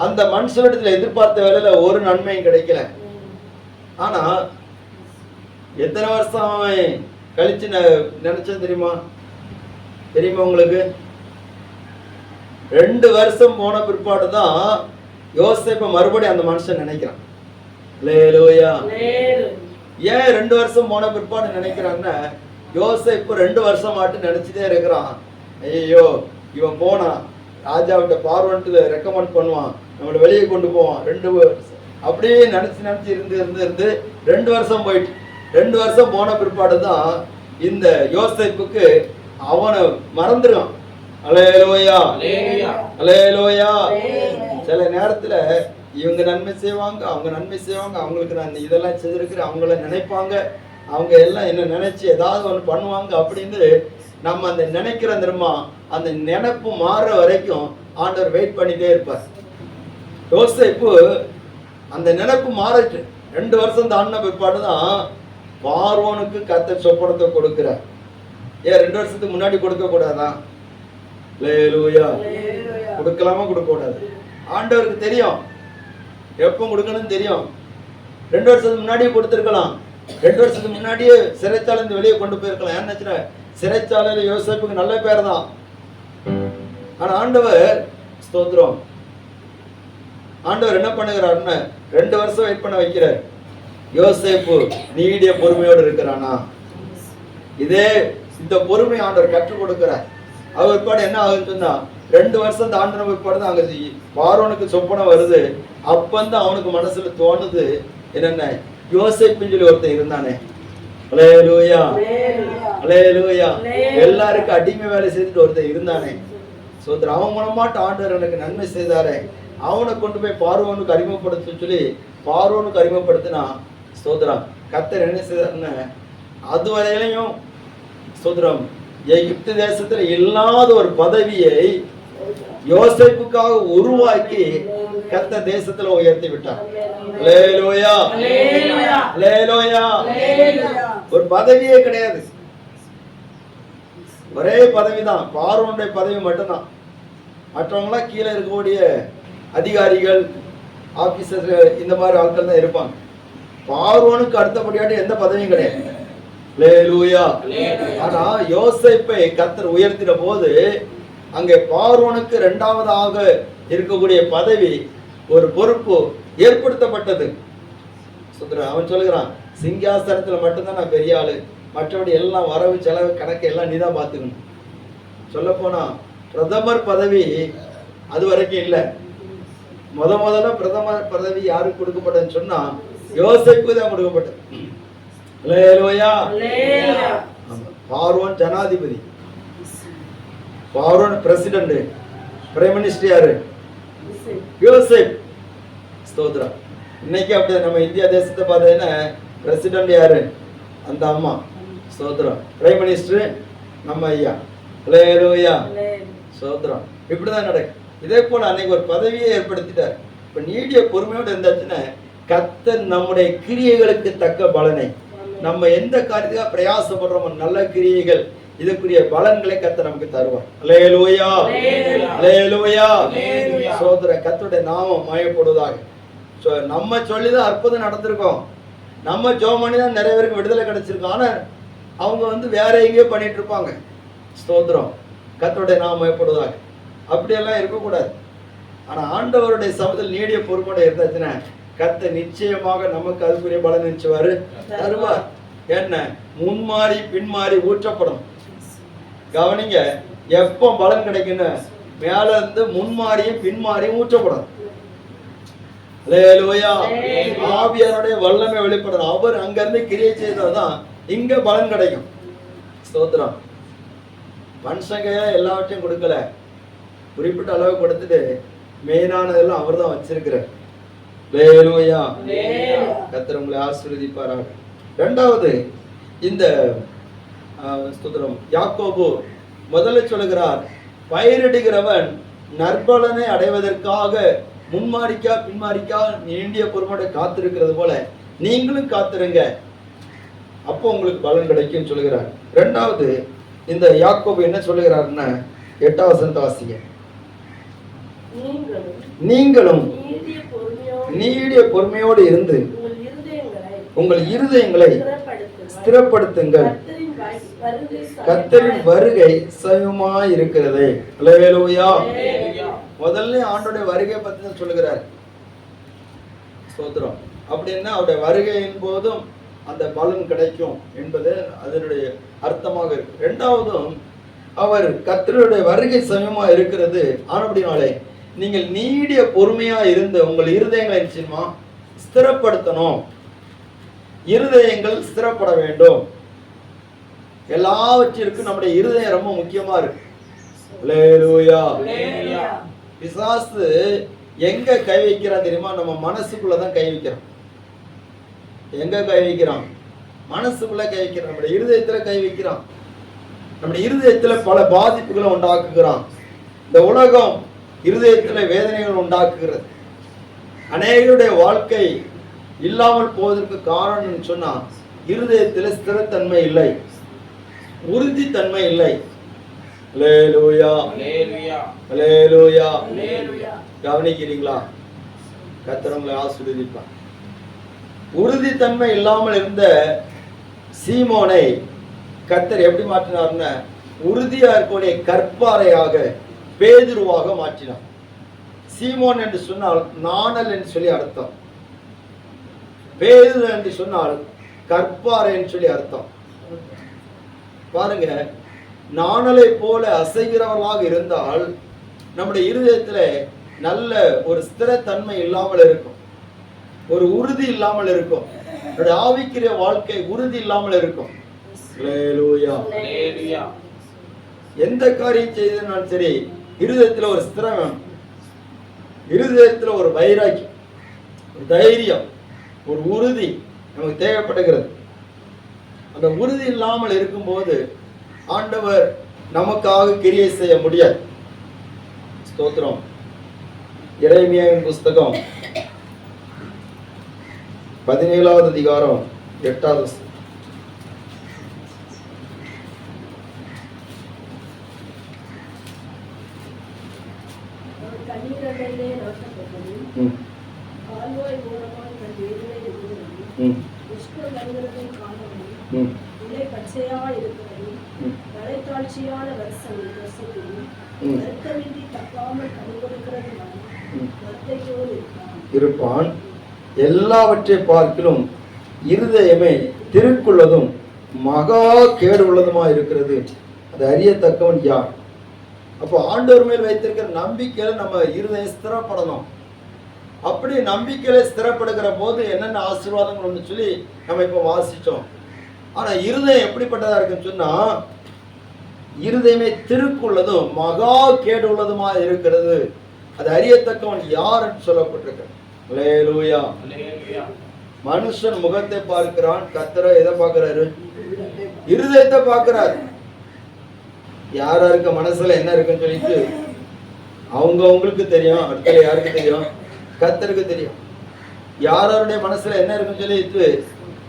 அந்த மனுஷனிடத்துல எதிர்பார்த்த வேலையில ஒரு நன்மையும் கிடைக்கல. ஆனா எத்தனை வருஷம் கழிச்சு நினைச்சேன் தெரியுமா உங்களுக்கு? 2 வருஷம் போன பிற்பாடுதான் யோசேப்பை மறுபடியும் அந்த மனுஷன் நினைக்கிறான். அல்லேலூயா. ஏன் 2 வருஷம் போன பிற்பாடு நினைக்கிறான்னா, யோசேப்பு 2 வருஷம் ஆட்டு நினைச்சுட்டே இருக்கிறான். ஐயோ இவன் போனா ராஜாவிட்ட பார்வன்ட்டு ரெக்கமெண்ட் பண்ணுவான், நம்மளை வெளியே கொண்டு போவான். 2 வருஷம் அப்படியே நினைச்சு இருந்து 2 வருஷம் போயிட்டு, 2 வருஷம் போன பிற்பாடு தான் இந்த யோசேப்புக்கு அவனை மறந்துடுவான். அல்லேலூயா, அல்லேலூயா. சில நேரத்துல இவங்க நன்மை செய்வாங்க, அவங்க நன்மை செய்வாங்க, அவங்களுக்கு நான் இதெல்லாம் செய்திருக்கிறேன், அவங்கள நினைப்பாங்க, அவங்க எல்லாம் என்ன நினைச்சு ஏதாவது ஒன்று பண்ணுவாங்க அப்படின்னு நம்ம அந்த நினைக்கிற தெரியுமா, அந்த நினைப்பு மாறுற வரைக்கும் ஆண்டவர் வெயிட் பண்ணிட்டே இருப்பார். யோசேப்பு அந்த நினைப்பு மாறிட்டு 2 வருஷம் தாண்டின பிற்பாடுதான் பார்வோனுக்கு கர்த்தர் சொப்பனத்தை கொடுக்கிறார். ஏன் 2 வருஷத்துக்கு முன்னாடி கொடுக்க கூடாதா? அல்லேலூயா. கொடுக்கலாமா கொடுக்க கூடாது? ஆண்டவருக்கு தெரியும் எப்போ கொடுக்கணும்னு தெரியும். 2 வருஷத்துக்கு முன்னாடியே கொடுத்துருக்கலாம், 2 வருஷத்துக்கு முன்னாடியே சிறைச்சாலை இருந்து வெளியே கொண்டு போயிருக்கலாம். ஏன்னு சிறைச்சாலையில யோசேப்புக்கு நல்ல பேர் தான். ஆனா ஆண்டவர், ஸ்தோத்திரம், ஆண்டவர் என்ன பண்ணுகிறாருன்னு 2 வருஷம் வெயிட் பண்ண வைக்கிறார். யோசேப்பு நீடிய பொறுமையோடு இருக்கிறானா? இதே இந்த பொறுமை ஆண்டவர் கற்றுக் கொடுக்கிறார். அவர் பிற்பாடு என்ன ஆகுதுன்னு சொன்னா, 2 வருஷம் தாண்டின பிற்பாடு தான் அங்க பார்வோனுக்கு சொப்பனம் வருது. அப்பந்தான் அவனுக்கு மனசுல தோணுது, என்னென்ன யோசேப்புன்னு சொல்லி ஒருத்தன் இருந்தானே. அல்லேலூயா, அல்லேலூயா. எல்லாருக்கும் அடிமை வேலை செய்துட்டு ஒருத்தன் இருந்தானே. சோதரன், அவன் மூலமாட்டு ஆண்டவர் எனக்கு நன்மை செய்தாரே, அவனை கொண்டு போய் பார்வோனுக்கு அறிமுகப்படுத்த சொல்லி பார்வோனுக்கு அறிமுகப்படுத்தினா, சோதரம் கர்த்தர் என்ன செய்தார்னு அதுவரையிலையும் சோதரம் எகிப்து தேசத்துல இல்லாத ஒரு பதவியை யோசேப்புக்காக உருவாக்கி கர்த்தர் தேசத்துல உயர்த்தி விட்டார். அல்லேலூயா, அல்லேலூயா. ஒரு பதவியே கிடையாது, ஒரே பதவிதான், பார்வோனுடைய பதவி மட்டும்தான். மற்றவங்களாம் கீழே இருக்கக்கூடிய அதிகாரிகள், ஆபீசர்கள், இந்த மாதிரி ஆட்கள் தான் இருப்பாங்க. பார்வோனுக்கு அடுத்தபடியாட்டு எந்த பதவியும் கிடையாது. அல்லேலூயா. ஆனா யோசேப்பை கர்த்தர் உயர்த்தின போது அங்கே பார்வோனுக்கு 2வதாக இருக்கக்கூடிய பதவி, ஒரு பொறுப்பு ஏற்படுத்தப்பட்டது. அவன் சொல்லுகிறான், சிங்காசனத்துல மட்டும்தான் நான் பெரிய ஆளு, மற்றபடி எல்லாம் வரவு செலவு கணக்கு எல்லாம் நீதான் பார்த்துக்கணும். சொல்ல போனா பிரதமர் பதவி அது வரைக்கும் இல்லை. முதல்ல பிரதமர் பதவி யாருக்கு கொடுக்கப்பட்டதுன்னு சொன்னா யோசேப்புக்கு தான் கொடுக்கப்பட்டது. அல்லேலூயா. பார்வோன் ஜனாதிபதி, பார்வோன் பிரசிடென்ட், பிரைம் மினிஸ்டர் யாரு? யோசேப். ஸ்தோத்திரம். இன்னைக்கு அப்படி நம்ம இந்தியா தேசத்தை பார்த்தீங்கன்னா பிரசிடென்ட் யாரு? அந்த அம்மா. ஸ்தோத்திரம். பிரைம் மினிஸ்டர் நம்ம ஐயா. ஹல்லேலூயா. ஸ்தோத்திரம். இப்படிதான் நடக்கும். இதே போல அன்னைக்கு ஒரு பதவியை ஏற்படுத்திட்டார். இப்ப நீடிய பொறுமையோடு இருந்தாச்சுன்னா கர்த்தர் நம்முடைய கிரியைகளுக்கு தக்க பலனை, நம்ம எந்த காரியத்துக்காக பிரயாசப்படுறோமோ நல்ல கிரியைகள், இதுக்குரிய பலன்களை கர்த்தர் நமக்கு தருவார். ஹல்லேலூயா. ஹல்லேலூயா. ஸ்தோத்திரம். கர்த்தருடைய நாமம் மகிமைப்படுவதாக. நம்ம சொல்லிதான் அற்புதம் நடந்திருக்கோம். நம்ம ஜெபம் பண்ணி தான் நிறைய பேருக்கு விடுதலை கிடைச்சிருக்கோம். ஆனா அவங்க வேற எங்கேயோ பண்ணிட்டு இருப்பாங்க. ஸ்தோத்திரம். கர்த்தருடைய நாமம் மகிமைப்படுவதாக. அப்படியெல்லாம் இருக்கக்கூடாது. ஆனா ஆண்டவருடைய சமூகத்தில் நீடிய பொறுப்போட இருந்தாச்சுன்னா கர்த்தர் நிச்சயமாக நமக்கு அதுக்குரிய பலன் நினைச்சுவாரு, தருவார். என்ன? முன்மாறி பின்மாறி ஊற்றப்படும். கவனிங்க, எப்போ பலன் கிடைக்குன்னு மேல இருந்து முன்மாறியும் பின்மாறியும் ஊற்றப்படும். ஹல்லேலூயா. ஆவியானுடைய வல்லமை வெளிப்படும். அவர் அங்க இருந்து கிரியை செய்தாதான் இங்க பலன் கிடைக்கும். ஸ்தோத்திரம். மனுஷங்க எல்லாவற்றையும் கொடுக்கல, குறிப்பிட்ட அளவு கொடுத்துட்டு மெயினானதெல்லாம் அவர் தான் வச்சிருக்கிறார். ஹல்லேலூயா. கர்த்தர் உங்களை ஆசீர்வதிப்பாராக. இரண்டாவது, இந்த ஸ்தோத்திரம், யாக்கோபு முதல்ல சொல்லுகிறார், பயிரிடுகிறவன் நற்பலனை அடைவதற்காக முன்மாறிக்கா பின்மாறிக்கா நீண்டிய பொறுமையோட காத்திருக்கிறது போல நீங்களும் காத்திருங்க, அப்போ உங்களுக்கு பலன் கிடைக்கும் சொல்லுகிறார். இரண்டாவது, இந்த யாக்கோபு என்ன சொல்லுகிறார்னா 8வது வசனத்தை வாசிங்க. நீங்களும் நீடிய பொறுமையோடு இருந்து உங்கள் இருதயங்களை ஸ்திரப்படுத்துங்கள், கர்த்தரின் வருகை சமீபமாய் இருக்கிறது. ஹல்லேலூயா. முதல்ல ஆண்டோடைய வருகை பத்தி தான் சொல்லுகிறார். ஸ்தோத்திரம். அப்படின்னா அவருடைய வருகையின் போதும் அந்த பலன் கிடைக்கும் என்பது அதனுடைய அர்த்தமாக இருக்கு. இரண்டாவதும் அவர் கர்த்தருடைய வருகை சமயமா இருக்கிறது. ஆனபடினாலே நீங்கள் நீடிய பொறுமையா இருந்து உங்கள் இருதயங்களை நிச்சயமா ஸ்திரப்படுத்தணும். இருதயங்கள் ஸ்திரப்பட வேண்டும். எல்லாவற்றிற்கும் நம்முடைய இருதயம் ரொம்ப முக்கியமா இருக்கு. ஹல்லேலூயா. பிசாசு எங்க கை வைக்கிறான் தெரியுமா? நம்ம மனசுக்குள்ளதான் கை வைக்கிறான். எங்க கை வைக்கிறான்? மனசுக்குள்ள கை வைக்கிறான். நம்முடைய இருதயத்துல கை வைக்கிறான். நம்முடைய இருதயத்துல பல பாதிப்புகளை உண்டாக்குகிறான். இந்த உலகம் இருதயத்துல வேதனைகள் உண்டாக்குகிறது. அநேகருடைய வாழ்க்கை இல்லாமல் போவதற்கு காரணம் சொன்னா இருதயத்துல ஸ்திரத்தன்மை இல்லை, உறுதித்தன்மை இல்லை. ஹல்லேலூயா. ஹல்லேலூயா. கவனிக்கிறீங்களா? கர்த்தர் உங்களை ஆசீர்வதிப்பார். உறுதித்தன்மை இல்லாமல் இருந்த சீமோனை கர்த்தர் எப்படி மாற்றினார்னா உறுதியா இருக்கக்கூடிய கற்பாறையாக பேதுருவாக மாற்றினார். சீமோன் என்று சொன்னால் நாணல் என்று சொல்லி அர்த்தம். பேதுரு என்று சொன்னால் கற்பாறை என்று சொல்லி அர்த்தம். பாருங்க, நாணலை போல அசைகிறவர்களாக இருந்தால் நம்முடைய இருதயத்துல நல்ல ஒரு ஸ்திரத்தன்மை இல்லாமல் இருக்கும், ஒரு உறுதி இல்லாமல் இருக்கும். நம்முடைய ஆவிக்குரிய வாழ்க்கை உறுதி இல்லாமல் இருக்கும். எந்த காரியம் செய்தாலும் சரி இருதயத்துல ஒரு ஸ்திரம், இருதயத்துல ஒரு வைராக்கியம், ஒரு தைரியம், ஒரு உறுதி நமக்கு தேவைப்படுகிறது. அந்த உறுதி இல்லாமல் இருக்கும்போது ஆண்டவர் நமக்காக கிரியை செய்ய முடியாது. ஸ்தோத்திரம். எரேமியாவின் புஸ்தகம் 17வது அதிகாரம் 8வது வசனம். இருப்பான். எல்லாவற்றை பார்க்கிலும் இருதயமே திருக்குள்ளதும் மகா கேடு உள்ளதுமா இருக்கிறது, அது அறியத்தக்கவன் யார்? அப்போ ஆண்டவர் மேல் வைத்திருக்கிற நம்பிக்கையில நம்ம இருதயம் ஸ்திரப்படணும். அப்படி நம்பிக்கையில ஸ்திரப்படுகிற போது என்னென்ன ஆசீர்வாதங்கள் சொல்லி நம்ம இப்ப வாசிச்சோம். ஆனா இருதயம் எப்படிப்பட்டதா இருக்குன்னு சொன்னா இருதயமே திருக்குள்ளதும் மகா கேடு உள்ளதுமா இருக்கிறது. அது அறியத்தக்கவன் யார் என்று சொல்லப்பட்டிருக்கு. அல்லேலூயா. மனுஷன் முகத்தை பார்க்கிறான், கர்த்தர் எதை பார்க்கிறாரு? இருதயத்தை பார்க்கிறாரு. யாருக்கு மனசுல என்ன இருக்குன்னு சொல்லிட்டு அவங்களுக்கு தெரியும். அடுத்த யாருக்கு தெரியும்? கர்த்தருக்கு தெரியும். யாருடைய மனசுல என்ன இருக்குன்னு சொல்லிட்டு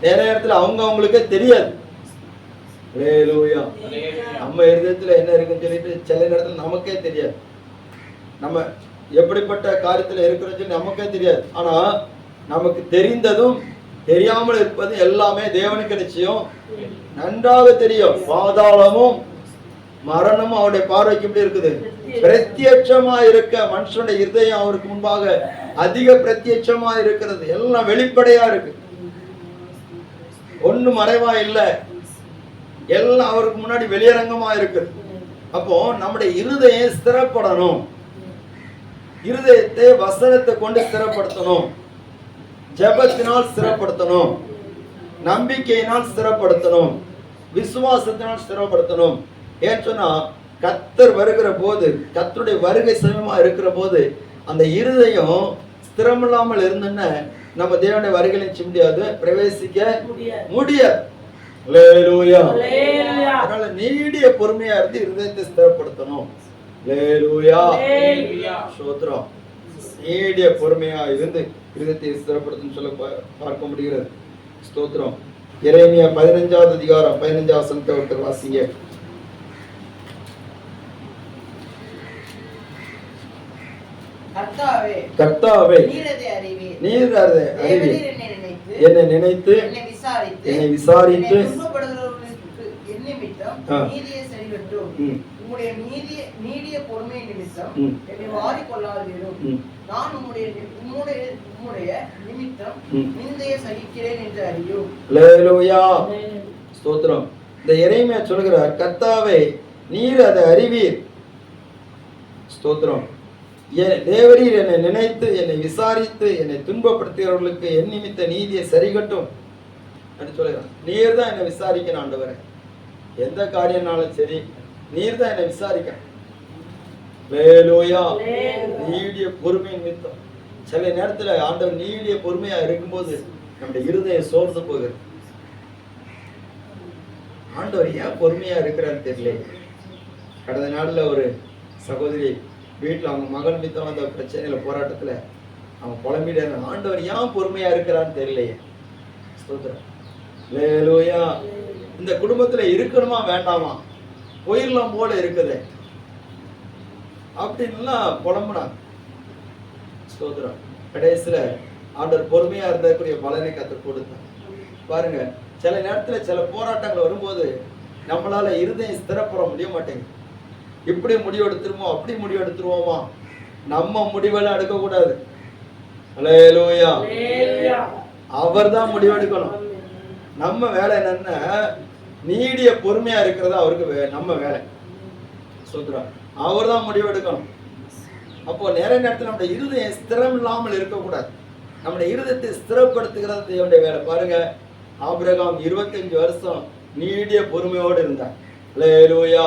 நிறைய இடத்துல அவங்களுக்கே தெரியாது. அல்லேலூயா. நம்ம இருதயத்துல என்ன இருக்குன்னு சொல்லிட்டு சில நேரத்துல நமக்கே தெரியாது. நம்ம எப்படிப்பட்ட காரியத்துல இருக்கிறோம் சொல்லி நமக்கே தெரியாது. ஆனா நமக்கு தெரிந்ததும் தெரியாமல் இருப்பது எல்லாமே தேவனுக்கு நிச்சயம் நன்றாக தெரியும். பாதாளமும் மரணமும் அவருடைய பார்வைக்கு எப்படி இருக்குது? பிரத்யட்சமா இருக்க. மனுஷனுடைய இருதயம் அவருக்கு முன்பாக அதிக பிரத்யட்சமா இருக்கிறது. எல்லாம் வெளிப்படையா இருக்கு, ஒண்ணு மறைவா இல்ல, எல்லாம் அவருக்கு முன்னாடி வெளியரங்கமா இருக்கு. அப்போ நம்முடைய இருதயம் ஸ்திரப்படணும். இருதயத்தை வசனத்தை கொண்டு ஸ்திரப்படுத்தணும், ஜெபத்தினால் ஸ்திரப்படுத்தணும், நம்பிக்கையினால் ஸ்திரப்படுத்தணும், விசுவாசத்தினால் ஸ்திரப்படுத்தணும். ஏன்னு சொன்னா கர்த்தர் வருகிற போது, கர்த்தருடைய வருகை சமயமா இருக்கிற போது அந்த இருதயம் ஸ்திரமில்லாமல் இருந்துன்னு நம்ம தேவனுடைய வருகையில முடியாது, பிரவேசிக்க முடியாது. அல்லேலூயா. அதனால நீடிய பொறுமையா இருந்து இருதயத்தை ஸ்திரப்படுத்தணும். அல்லேலூயா. ஸ்தோத்திரம். நீடிய பொறுமையா இருந்து இருதயத்தை ஸ்திரப்படுத்தும் சொல்ல பார்க்க முடிகிறது. ஸ்தோத்திரம். எரேமியா 15வது அதிகாரம் 15வது வசனத்தை ஒருத்தர் வாசிங்க. கர்த்தாவே, நீர் அதை அறிவீர். என்னை நினைத்து என்னை விசாரித்து உம்முடைய நீடிய பொறுமை நிமித்தம் என்னை வாரிக்கொள்ளாதீரும். நான் உம்முடைய நிமித்தம் நிந்தையை சகிக்கிறேன் என்று அறியும். அல்லேலூயா. ஸ்தோத்திரம். இந்த எரேமியா சொல்கிறார், கர்த்தாவே நீர் அதை அறிவீர். ஸ்தோத்திரம். தேவரீர் என்னை நினைத்து என்னை விசாரித்து என்னை துன்பப்படுத்துகிறவர்களுக்கு என் நிமித்த நீதியை சரிகட்டும் என்று சொல்கிறார். நீர் தான் என்னை விசாரிக்கணும் ஆண்டவரே. எந்த காரியம்னாலும் சரி நீர் தான் என்னை விசாரிக்க. அல்லேலூயா. நீடிய பொறுமை நிமித்தம் சில நேரத்துல ஆண்டவர் நீடிய பொறுமையா இருக்கும்போது நம்முடைய இருதயம் சோர்ந்து போகிறது. ஆண்டவர் ஏன் பொறுமையா இருக்கிறான்னு தெரியல. கடந்த நாள்ல ஒரு சகோதரி வீட்டுல அவங்க மகன் மித்தம் அந்த பிரச்சனையில போராட்டத்துல அவங்க புலம்பிட்டு ஆண்டவர் ஏன் பொறுமையா இருக்கிறான்னு தெரியலையே. ஸ்தோத்திரம். அல்லேலூயா. இந்த குடும்பத்துல இருக்கணுமா வேண்டாமா, போயிடலாம் போல இருக்குது அப்படின்லாம் புலம்புனாங்க. ஸ்தோத்திரம். கடைசியில ஆண்டவர் பொறுமையா இருந்தக்கூடிய பலனை கற்றுக் கொடுத்தார். பாருங்க, சில நேரத்துல சில போராட்டங்கள் வரும்போது நம்மளால இருதயம் ஸ்திரப்பட முடிய மாட்டேங்குது. இப்படி முடிவெடுத்துருமோ அப்படி முடிவெடுத்துருவோமா, நம்ம முடிவெல்லாம் எடுக்கக்கூடாது. அல்லேலூயா. அவர் தான் முடிவெடுக்கணும். நம்ம வேலை என்னன்னா நீடிய பொறுமையா இருக்கிறது அவருக்கு நம்ம வேலை. சொல்றான், அவர் தான் முடிவெடுக்கணும். அப்போ நிறைய நேரத்தில் நம்முடைய இருதயம் ஸ்திரம் இல்லாமல் இருக்கக்கூடாது. நம்முடைய இருதயத்தை ஸ்திரப்படுத்துகிறது தேவனுடைய வேலை. பாருங்க, ஆபிரகாம் 25 வருஷம் நீடிய பொறுமையோடு இருந்தார். அல்லேலூயா.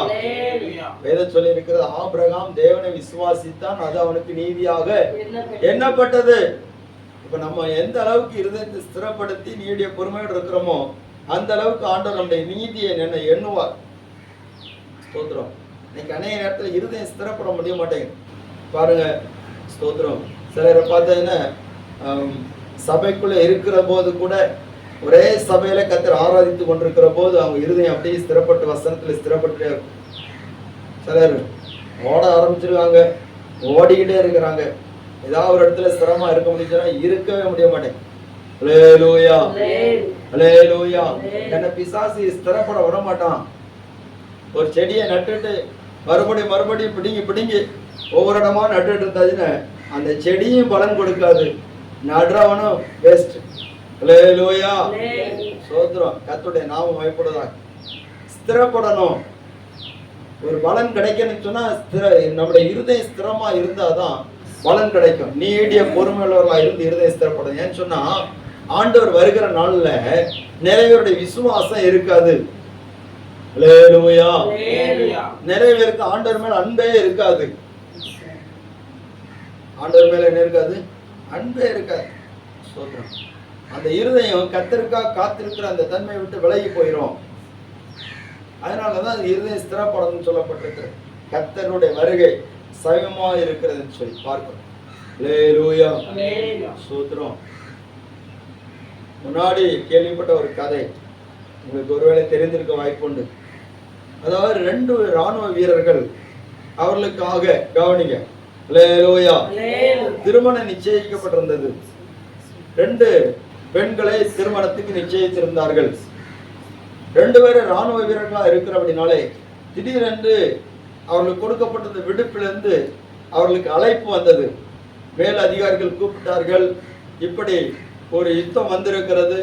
வேதம் சொல்லி இருக்கிறது, ஆபிரகாம் தேவனை விசுவாசித்தான், அது அவனுக்கு நீதியாக எண்ணப்பட்டது. இப்ப நம்ம எந்த அளவுக்கு இருதயத்தை ஸ்திரப்படுத்தி நீடிய பொறுமையோடு இருக்கிறோமோ அந்த அளவுக்கு ஆண்டவர் நம்முடைய நீதியை எண்ணுவார். ஸ்தோத்திரம். இன்னைக்கு அநேக நேரத்தில் இருதயம் ஸ்திரப்பட முடிய மாட்டேங்குது. பாருங்க, ஸ்தோத்திரம். சிலரை பார்த்தீங்கன்னா சபைக்குள்ள இருக்கிற போது கூட ஒரே சபையில கர்த்தர் ஆராதித்து கொண்டிருக்கிற போது அவங்க இருதயம் அப்படியே ஸ்திரப்பட்டு வசனத்துல ஸ்திரப்பட்டு இருக்கும். சிலர் ஓட ஆரம்பிச்சிருக்காங்க, ஓடிக்கிட்டே இருக்கிறாங்க. ஏதாவது ஒரு இடத்துல ஸ்திரமா இருக்க முடியுதுன்னா இருக்கவே முடிய மாட்டேங்குது. அல்லேலூயா. அல்லேலூயா. என்ன பிசாசு ஸ்திரப்பட விட மாட்டான். ஒரு செடியை நட்டுட்டு மறுபடியும் பிடிங்கி ஒவ்வொரு இடமா நட்டுட்டு இருந்தாச்சுன்னா அந்த செடியும் பலன் கொடுக்காது, நடுறவனும் வேஸ்ட். அல்லேலூயா. சோத்திரம். கர்த்தருடைய நாமம் மகிமைப்படுவதாக. ஸ்திரப்படணும். ஒரு பலன் கிடைக்கணும்னு சொன்னா நம்முடைய இருதயம் ஸ்திரமா இருந்தாதான் பலன் கிடைக்கும். நீடிய பொறுமையுள்ளவர்களா இருந்து இருதயம் ஸ்திரப்படும். ஏன்னு சொன்னா ஆண்டவர் வருகிற நாள்ல நிறைய பேருடைய விசுவாசம் இருக்காது. அல்லேலூயா. நிறைய பேருக்கு ஆண்டவர் மேல அன்பே இருக்காது. ஆண்டவர் மேல என்ன இருக்காது? அன்பே இருக்காது. ஸ்தோத்திரம். அந்த இருதயம் கர்த்தருக்காக காத்திருக்கிற அந்த தன்மையை விட்டு விலகி போயிடும். அதனாலதான் அந்த இருதயம் ஸ்திரப்படணும்னு சொல்லப்பட்டிருக்கு. கர்த்தருடைய வருகை சமயமா இருக்கிறதுன்னு சொல்லி பார்க்கிறோம். அல்லேலூயா. ஸ்தோத்திரம். முன்னாடி கேள்விப்பட்ட ஒரு கதை உங்களுக்கு ஒருவேளை தெரிந்திருக்க வாய்ப்புண்டு. அதாவது 2 ராணுவ வீரர்கள் அவர்களுக்காக கவனிங்க, அல்லேலூயா, திருமணம் நிச்சயிக்கப்பட்டிருந்தது. 2 பெண்களை திருமணத்துக்கு நிச்சயித்திருந்தார்கள். 2 பேரும் ராணுவ வீரர்களா இருக்கிறபடினாலே திடீரென்று அவர்களுக்கு கொடுக்கப்பட்ட விடுப்பிலிருந்து அவர்களுக்கு அழைப்பு வந்தது. மேல் அதிகாரிகள் கூப்பிட்டார்கள், இப்படி ஒரு யுத்தம் வந்திருக்கிறது,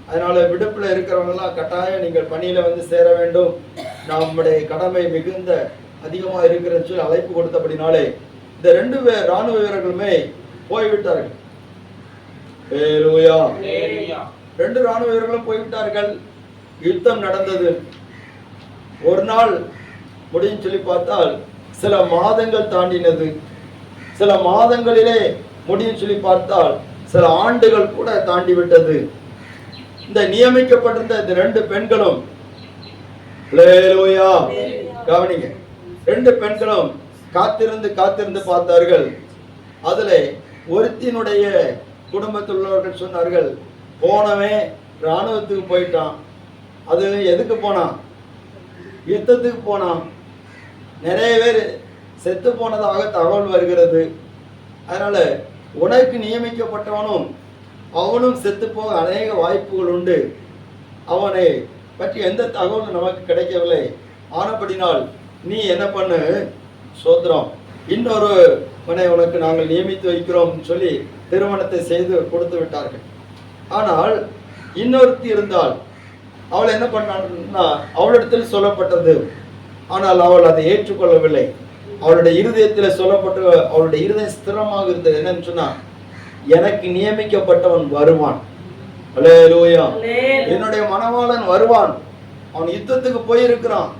அதனால விடுப்புல இருக்கிறவங்கலாம் கட்டாயம் நீங்கள் பணியில வந்து சேர வேண்டும், நம்முடைய கடமை மிகுந்த அதிகமா இருக்கிறன்னு சொல்லி அழைப்பு கொடுத்தபடினாலே இந்த 2 ராணுவ வீரர்களுமே போய்விட்டார்கள். 2 ராணுவ வீரர்களும் போய்விட்டார்கள். யுத்தம் நடந்தது. ஒரு நாள் முடியும் சொல்லி பார்த்தால் சில மாதங்கள் தாண்டினது. சில மாதங்களிலே முடியும் சொல்லி பார்த்தால் சில ஆண்டுகள் கூட தாண்டி விட்டது. இந்த நியமிக்கப்பட்டிருந்த இந்த 2 பெண்களும், அல்லேலூயா, கவனிங்க, 2 பெண்களும் காத்திருந்து பார்த்தார்கள். அதுல ஒருத்தினுடைய குடும்பத்தில் உள்ளவர்கள் சொன்னார்கள், போனவன் ராணுவத்துக்கு போயிட்டான். அது எதுக்கு போனான்? யுத்தத்துக்கு போனான். நிறைய பேர் செத்து போனதாக தகவல் வருகிறது. அதனால உனக்கு நியமிக்கப்பட்டவனும் அவனும் செத்து போக அநேக வாய்ப்புகள் உண்டு. அவனை பற்றி எந்த தகவலும் நமக்கு கிடைக்கவில்லை. ஆனபடினால் நீ என்ன பண்ணு, சோத்திரம், இன்னொருவனை உனக்கு நாங்கள் நியமித்து வைக்கிறோம் சொல்லி திருமணத்தை செய்து கொடுத்து விட்டார்கள். ஆனால் இன்னொருத்தி இருந்தால் அவள் என்ன பண்ணான்னா, அவளிடத்தில் சொல்லப்பட்டது, ஆனால் அவள் அதை ஏற்றுக்கொள்ளவில்லை. அவளுடைய இருதயத்தில் சொல்லப்பட்ட, அவளுடைய இருதயம் ஸ்திரமாக இருந்தது. என்னன்னு சொன்னா, எனக்கு நியமிக்கப்பட்டவன் வருவான், அல்லேலூயா, என்னுடைய மணவாளன் வருவான், அவன் யுத்தத்துக்கு போயிருக்கிறான்,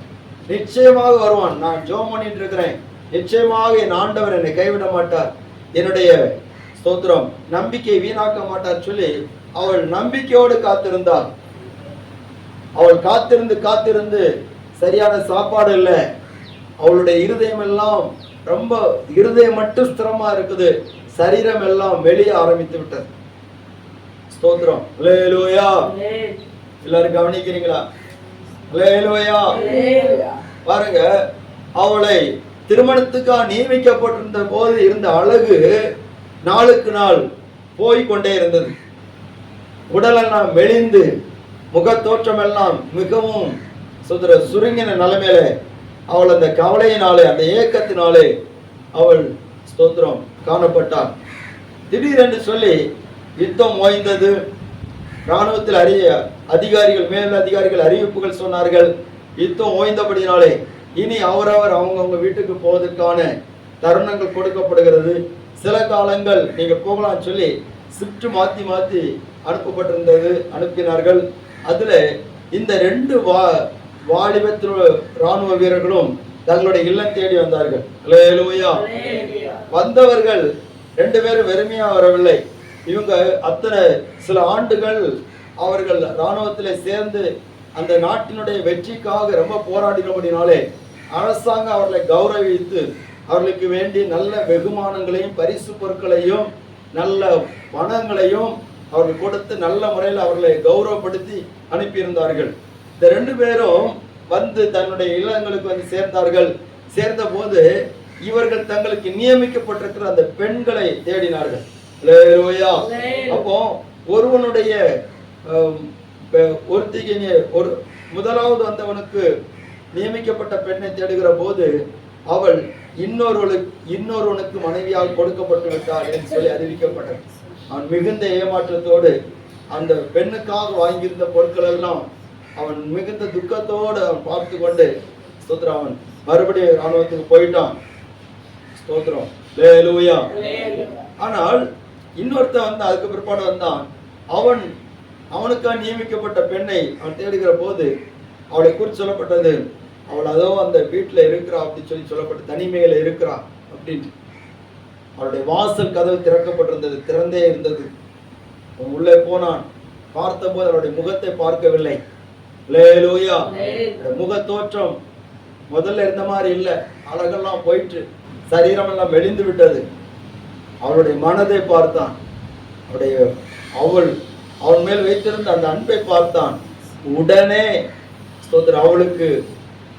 நிச்சயமாக வருவான், நான் ஜெபம் பண்ணிட்டு இருக்கிறேன், நிச்சயமாக என் ஆண்டவர் என்னை கைவிட மாட்டார், என்னுடைய ஸ்தோத்திரம் நம்பிக்கை வீணாக்க மாட்டார் சொல்லி அவள் நம்பிக்கையோடு காத்திருந்தாள். அவள் காத்திருந்து சரியான சாப்பாடு இல்லை. அவளுடைய இருதயம் எல்லாம் ரொம்ப, இருதயம் மட்டும் ஸ்திரமா இருக்குது, சரீரம் எல்லாம் வெளியே ஆரம்பித்து விட்டது. ஸ்தோத்திரம், அல்லேலூயா. எல்லாரும் கவனிக்கிறீங்களா? அல்லேலூயா. பாருங்க, அவளை திருமணத்துக்காக நியமிக்கப்பட்டிருந்த போது இருந்த அழகு நாளுக்கு நாள் போய்கொண்டே இருந்தது. உடலெல்லாம் மெலிந்து, முகத்தோற்றம் எல்லாம் மிகவும் சுருங்கின நிலைமையில அவள் அந்த கவலையினாலே, அந்த ஏக்கத்தினாலே அவள் ஸ்தோத்திரம் காணப்பட்டாள். திடீரென்று சொல்லி யுத்தம் ஓய்ந்தது. இராணுவத்தில் அதிகாரிகள், மேல் அதிகாரிகள் அறிவிப்புகள் சொன்னார்கள். யுத்தம் ஓய்ந்தபடினாலே இனி அவரவர் அவங்கவுங்க வீட்டுக்கு போவதற்கான தருணங்கள் கொடுக்கப்படுகிறது. சில காலங்கள் நீங்க போகலாம் சொல்லி ஷிஃப்ட் மாத்தி அனுப்பப்பட்டிருந்தது, அனுப்பினார்கள். அதுல இந்த 2 வாலிபத்தில் இராணுவ வீரர்களும் தங்களுடைய இல்லம் தேடி வந்தார்கள். அல்லேலூயா. வந்தவர்கள் 2 பேரும் வெறுமையா வரவில்லை. இவங்க அத்தனை சில ஆண்டுகள் அவர்கள் இராணுவத்தில் சேர்ந்து அந்த நாட்டினுடைய வெற்றிக்காக ரொம்ப போராடினபடினாலே அரசாங்கம் அவர்களை கௌரவித்து அவர்களுக்கு வேண்டி நல்ல வெகுமானங்களையும் பரிசு பொருட்களையும் நல்ல பணங்களையும் அவர்கள் கொடுத்து நல்ல முறையில் அவர்களை கௌரவப்படுத்தி அனுப்பியிருந்தார்கள். இந்த 2 பேரும் வந்து தன்னுடைய இல்லங்களுக்கு வந்து சேர்ந்தார்கள். சேர்ந்த போது இவர்கள் தங்களுக்கு நியமிக்கப்பட்டிருக்கிற அந்த பெண்களை தேடினார்கள். அப்போ ஒருவனுடைய ஒரு முதலாவது வந்தவனுக்கு நியமிக்கப்பட்ட பெண்ணை தேடுகிற போது அவள் இன்னொருவனுக்கு மனைவியாக கொடுக்கப்பட்டு விட்டாள் என்று சொல்லி அறிவிக்கப்பட்டது. அவன் மிகுந்த ஏமாற்றத்தோடு அந்த பெண்ணுக்காக வாங்கியிருந்த பொருட்கள் எல்லாம் அவன் மிகுந்த துக்கத்தோடு அவன் பார்த்து கொண்டு ஸ்தோத்திரம் அவன் மறுபடியும் இராணுவத்துக்கு போயிட்டான். ஸ்தோத்திரம், அல்லேலூயா. ஆனால் இன்னொருத்தன் வந்து அதுக்கு பிற்பாடு வந்தான். அவனுக்காக நியமிக்கப்பட்ட பெண்ணை அவன் தேடுகிற போது அவளை குறித்து சொல்லப்பட்டது, அவள் அதோ அந்த வீட்டில் இருக்கிறா அப்படின்னு சொல்லி சொல்லப்பட்ட, தனிமையில இருக்கிறா அப்படின்னு. அவருடைய வாசல் கதவு திறக்கப்பட்டிருந்தது, திறந்தே இருந்தது. அவன் உள்ளே போனான். பார்த்தபோது அவருடைய முகத்தை பார்க்கவில்லை. அல்லேலூயா. முக தோற்றம் முதல்ல இருந்த மாதிரி இல்ல, அழகெல்லாம் போயிட்டு சரீரம் எல்லாம் மெலிந்து விட்டது. அவளுடைய மனதை பார்த்தான். அவன் மேல் வைத்திருந்த அந்த அன்பை பார்த்தான். உடனே அவளுக்கு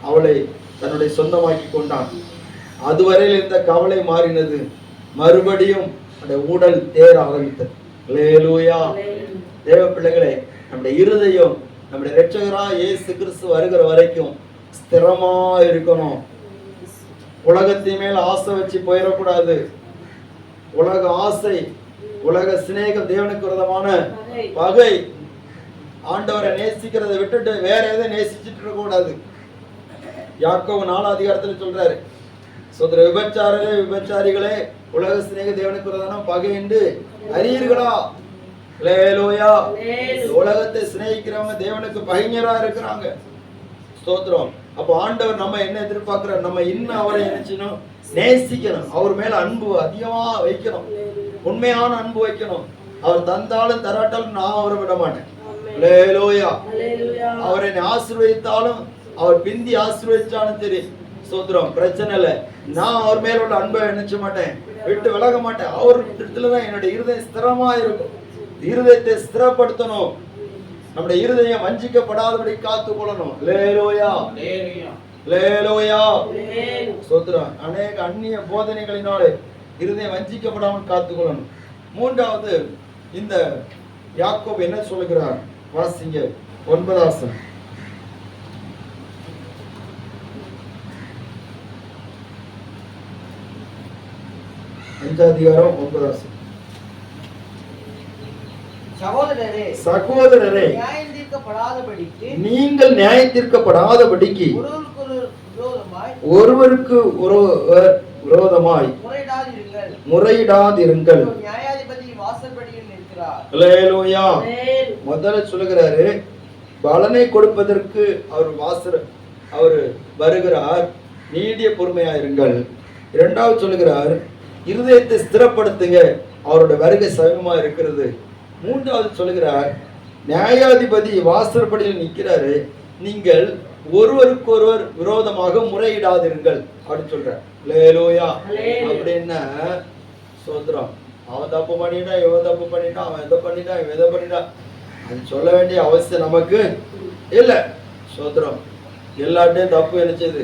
அவளை தன்னுடைய சொந்தமாக்கி கொண்டான். அதுவரையில் இருந்த கவலை மாறினது. மறுபடியும் அந்த உடல் தேர ஆரம்பித்தது. அல்லேலூயா. தேவ பிள்ளைகளே, நம்முடைய இருதயம் நம்முடைய இரட்சகராகிய இயேசு கிறிஸ்து வருகிற வரைக்கும் ஸ்திரமா இருக்கணும். உலகத்தின் மேல் ஆசை வச்சு போயிடக்கூடாது. உலக ஆசை, உலக சிநேகம் தேவனுக்கு விரோதமான பகை. ஆண்டவரை நேசிக்கிறதை விட்டுட்டு வேற எதை நேசிச்சுட்டு இருக்க கூடாது. யாக்கோபு 4 அதிகாரத்துல சொல்றாரு, விபச்சாரிகளே, உலக சிநேக தேவனுக்கு விரோதமான பகை என்று அறியீர்களா? அல்லேலூயா. உலகத்தை சிநேகிக்கிறவங்க தேவனுக்கு பகைஞரா இருக்கிறாங்க. ஸ்தோத்திரம். அப்போ ஆண்டவர் நம்ம என்ன எதிர்பார்க்கிறார்? நம்ம இன்னும் அவரை நினைச்சணும், நேசிக்கணும். அவர் மேல அன்பு அதிகமா வைக்கணும், உண்மையான அன்பு வைக்கணும். அவர் தந்தாலும் தராட்டாலும் நான் அவரை விட மாட்டேன். அல்லேலூயா. அவரை ஆசீர்வதித்தாலும் அவர் பிந்தி ஆசீர்வதிச்சாலும் சரி, ஸ்தோத்திரம், பிரச்சனை இல்லை. நான் அவர் மேல உள்ள அன்பை நினைச்ச மாட்டேன், விட்டு விலக மாட்டேன். அவர் இடத்துலதான் என்னுடைய இருதயம் ஸ்திரமா இருக்கும். இருதயத்தை ஸ்திரப்படுத்தணும். நம்முடைய இருதயம் வஞ்சிக்கப்படாதபடி காத்து கொள்ளணும். அல்லேலூயா. அல்லேலூயா. ஸ்தோத்திரம். அநேக அந்நிய போதனைகளினாலே இருதயம் வஞ்சிக்கப்படாமல் காத்துக்கொள்ளணும். மூன்றாவது, இந்த யாக்கோபு என்ன சொல்லுகிறார்? வாசிங்க 9 வசனம். 5 அதிகாரம் 9 வசனம். சகோதரரே, நீங்கள் நியாயத்தீர்க்கப்படாதபடிக்கு ஒருவருக்கு விரோதமாய் முறையிடாதிருங்கள். அல்லேலூயா. முதல்ல சொல்லுகிறாரு, பலனை கொடுப்பதற்கு அவர் வருகிறார், நீடிய பொறுமையாயிருங்கள். இரண்டாவது சொல்லுகிறார், இருதயத்தை ஸ்திரப்படுத்துங்க, அவருடைய வருகை சமீபமா இருக்கிறது. மூன்றாவது சொல்லுகிறார், நியாயாதிபதி வாசற்படியில் நிற்கிறாரு, நீங்கள் ஒருவருக்கொருவர் விரோதமாக முறையிடாதிருங்கள் அப்படின்னு சொல்றார். அல்லேலூயா. அப்படின்னா சோத்திரம், அவன் தப்பு பண்ணிட்டான், இவன் தப்பு பண்ணிட்டான், அவன் எதை பண்ணிட்டான், இவன் எதை பண்ணிட்டான், அது சொல்ல வேண்டிய அவசியம் நமக்கு இல்லை. சோத்திரம். எல்லார்ட்டையும் தப்பு நினைச்சது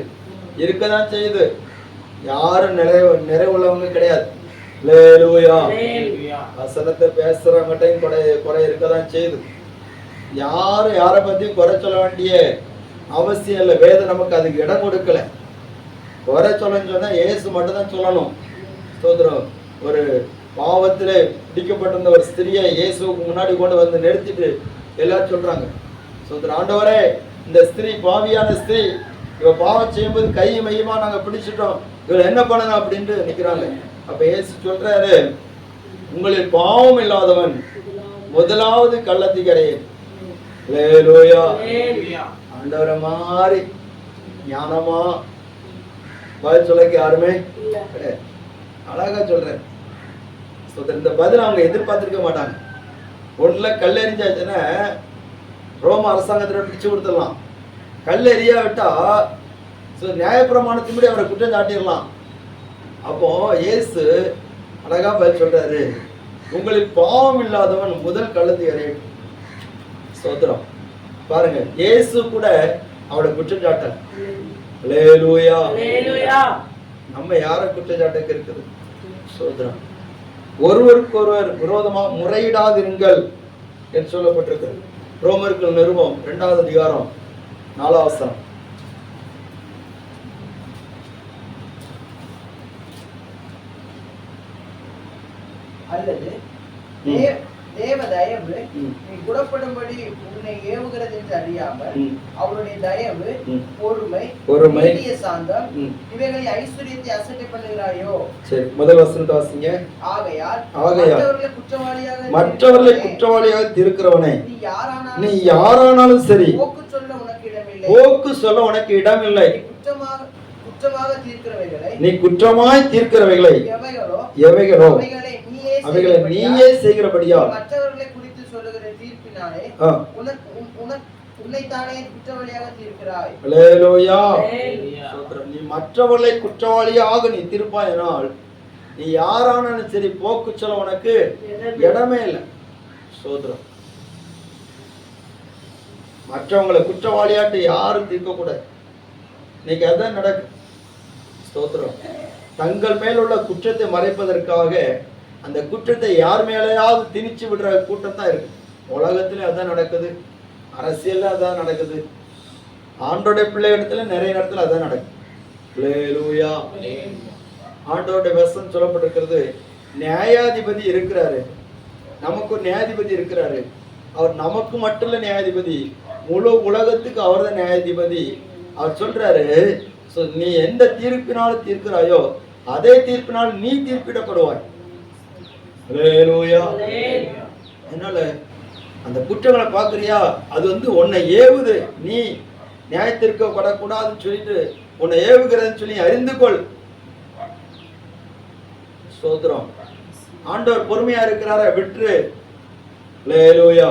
இருக்கதான் செய்யுது. யாரும் நிறைவுள்ளவங்க கிடையாது. அல்லேலூயா. வசனத்தை பேசுறவங்ககிட்டையும் குறை இருக்கதான் செய்யுது. யாரும் யாரை பத்தியும் குறை சொல்ல வேண்டிய அவசியம் இல்லை. வேதம் நமக்கு அதுக்கு இடம் கொடுக்கல. குறை சொல்லன்னு சொன்னா இயேசு மட்டும் தான் சொல்லணும். ஸ்தோத்திரம். ஒரு பாவத்திலே பிடிக்கப்பட்டிருந்த ஒரு ஸ்திரியை இயேசுக்கு முன்னாடி கொண்டு வந்து நிறுத்திட்டு எல்லாரும் சொல்றாங்க, ஸ்தோத்திரம், ஆண்டவரே, இந்த ஸ்திரீ பாவியான ஸ்திரீ, இவ பாவம் செய்யும்போது கை மையமா நாங்க பிடிச்சிட்டோம், இவள் என்ன பண்ணணும் அப்படின்ட்டு நிக்கிறாங்க. அப்ப இயேசு சொல்றாரு, உங்களில் பாவம் இல்லாதவன் முதலாவது கள்ளத்திக்கரையன். அல்லேலூயா. ஆண்டவரை மாதிரி ஞானமா பதில் சொல்ல யாருமே கிடையாது. அழகா சொல்றேன். இந்த பதில் அவங்க எதிர்பார்த்திருக்க மாட்டாங்க. ஒண்ணுல கல்லெறிஞ்சாச்சுன்னா ரோம அரசாங்கத்திட்ட பிடிச்சு கொடுத்துடலாம். கல்லெறியா விட்டா நியாயப்பிரமாணத்தின்படி அவரை குற்றம் சாட்டிடலாம். அப்போ இயேசு அழகா பதில் சொல்றாரு, உங்களில் பாவம் இல்லாதவன் முதல் கள்ளத்திக்கரையன். ஸ்தோத்திரம். பாருங்க, இயேசு கூட அவளை குற்றம் சாட்டல். அல்லேலூயா. நம்ம யார குற்றச்சாட்டுக்கு இருக்குது? ஸ்தோத்திரம். ஒருவருக்கொருவர் விரோதமாக முறையிடாதிருங்கள் என்று சொல்லப்பட்டிருக்கிறது. ரோமர்கள் நிருபம் 2வது அதிகாரம் 4வது வசனம். அல்லது தேவ தயவு நீ குணப்படும்படி உன்னை ஏவுகிறது என்று அறியாமல் அவருடைய தயவு பொறுமை நீடிய சாந்தம் இவைகளை ஐஸ்வரியத்தை அசட்டை பண்ணுகிறாயோ. சரி, முதல் வசனத்தை வாசிங்க. ஆகையால் மற்றவர்களை குற்றவாளியாக தீர்க்கிறவனே, நீ யாரானாலும் சரி, போக்கு சொல்ல உனக்கு இடமில்லை. குற்றமாக தீர்க்கிறவைகளை நீ குற்றமாய் தீர்க்கிறவைகளை எவைகளோ எவைகளோ அவைகளை நீயே செய்கிறபடியால் மற்றவர்களை குறித்து சொல்லுகிற தீர்ப்பினாலே உன்னைத்தானே குற்றவாளியாக தீர்க்கிறாய். அல்லேலூயா. நீ மற்றவர்களை குற்றவாளியாக நீ தீர்ப்பாயினால் நீ யாரானாலும் சரி போக்கு சொல்ல உனக்கு இடமே இல்லை. சோதரம் மற்றவங்களை குற்றவாளியாட்டு யாரும் தீர்க்க கூடாது. இன்னைக்கு அதான் நடக்கு. ஸ்தோத்திரம். தங்கள் மேல் உள்ள குற்றத்தை மறைப்பதற்காக அந்த குற்றத்தை யார் மேலேயாவது திணிச்சு விடுற கூட்டம் தான் இருக்கு. உலகத்திலே அதான் நடக்குது, அரசியல்ல அதான் நடக்குது, ஆண்டோடைய பிள்ளைகளிடத்துல நிறைய இடத்துல அதான் நடக்குது. அல்லேலூயா. ஆண்டோடைய வசனம் சொல்லப்பட்டிருக்கிறது, நியாயாதிபதி இருக்கிறாரு, நமக்கு ஒரு நியாயாதிபதி இருக்கிறாரு. அவர் நமக்கு மட்டும் இல்ல நியாயாதிபதி, முழு உலகத்துக்கு அவர் தான் நியாயாதிபதி. அவர் சொல்றாரு, நீ எந்த தீர்ப்பினாலும் தீர்க்கிறாயோ அதே தீர்ப்பினால் நீ தீர்ப்பிடப்படுவாய். அல்லேலூயா. அதனால அந்த குற்றங்களை பார்க்கறியா, அது உன்னை ஏவுது. நீ நியாயத்திற்கப்படக்கூடாதுன்னு சொல்லிட்டு உன்னை ஏவுகிறதுன்னு சொல்லி அறிந்து கொள். ஸ்தோத்திரம். ஆண்டவர் பொறுமையா இருக்கிறார, விட்டுரு. அல்லேலூயா.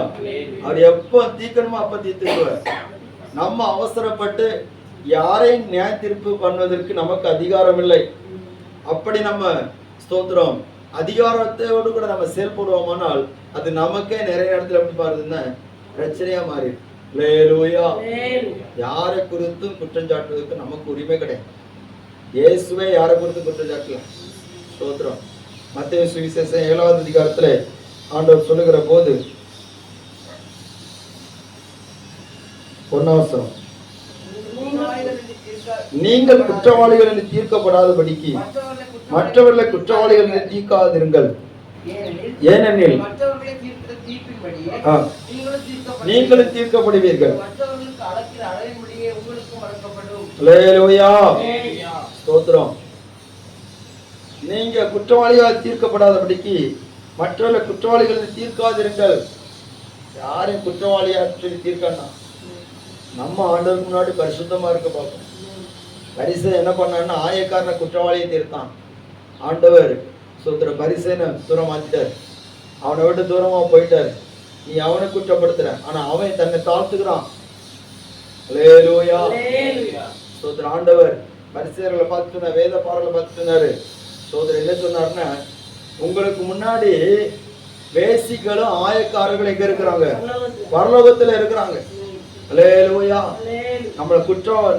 அவர் எப்போ தீர்க்கணுமோ அப்ப தீர்த்துக்குவார். நம்ம அவசரப்பட்டு யாரையும் நியாய தீர்ப்பு பண்ணுவதற்கு நமக்கு அதிகாரம் இல்லை. அப்படி நம்ம ஸ்தோத்திரம் அதிகாரத்தோடு கூட நம்ம செயல்படுவோமானால் அது நமக்கே நிறைய இடத்துல எப்படி பாருதுன்னா பிரச்சனையா மாறி. அல்லேலூயா. யாரை குறித்தும் குற்றம் சாட்டுவதற்கு நமக்கு உரிமை கிடையாது. இயேசுவே யாரை குறித்து குற்றம் சாட்டலாம். ஸ்தோத்திரம். மத்தேயு சுவிசேஷம் 7வது அதிகாரத்துல ஆண்டவர் சொல்லுகிற போது 1 நீங்கள் குற்றவாளிகள் என்று தீர்க்கப்படாதபடிக்கு மற்றவர்களை குற்றவாளிகள் என்று தீர்க்காதிருங்கள். ஏனெனில் நீங்களும் தீர்க்கப்படுவீர்கள். அல்லேலூயா. ஸ்தோத்திரம். நீங்க குற்றவாளியால் தீர்க்கப்படாதபடிக்கு மற்றவர்களை குற்றவாளிகள் என்று தீர்க்காதிருங்கள். யாரையும் குற்றவாளியா சொல்லி தீர்க்கா. நம்ம ஆண்டவருக்கு முன்னாடி பரிசுத்தமா இருக்க பார்ப்போம். பரிசை என்ன பண்ணான்னா ஆயக்காரனை குற்றவாளியை தீர்த்தான். ஆண்டவர் சோத்திர பரிசைன்னு தூரம் மாத்திட்டார். அவனை விட்டு தூரமா போயிட்டாரு. நீ அவனை குற்றப்படுத்துற, ஆனா அவன் தன்னை தாழ்த்துக்கிறான். அல்லேலூயா. சோத்திர ஆண்டவர் பரிசேயர்களை பார்த்து சொன்னார், வேத பாடலை பார்த்து சொன்னாரு. சோதரர் என்ன சொன்னாருன்னா, உங்களுக்கு முன்னாடி வேசிகளும் ஆயக்காரர்களும் எங்க இருக்கிறாங்க? பரலோகத்துல இருக்கிறாங்க. அல்லேலூயா.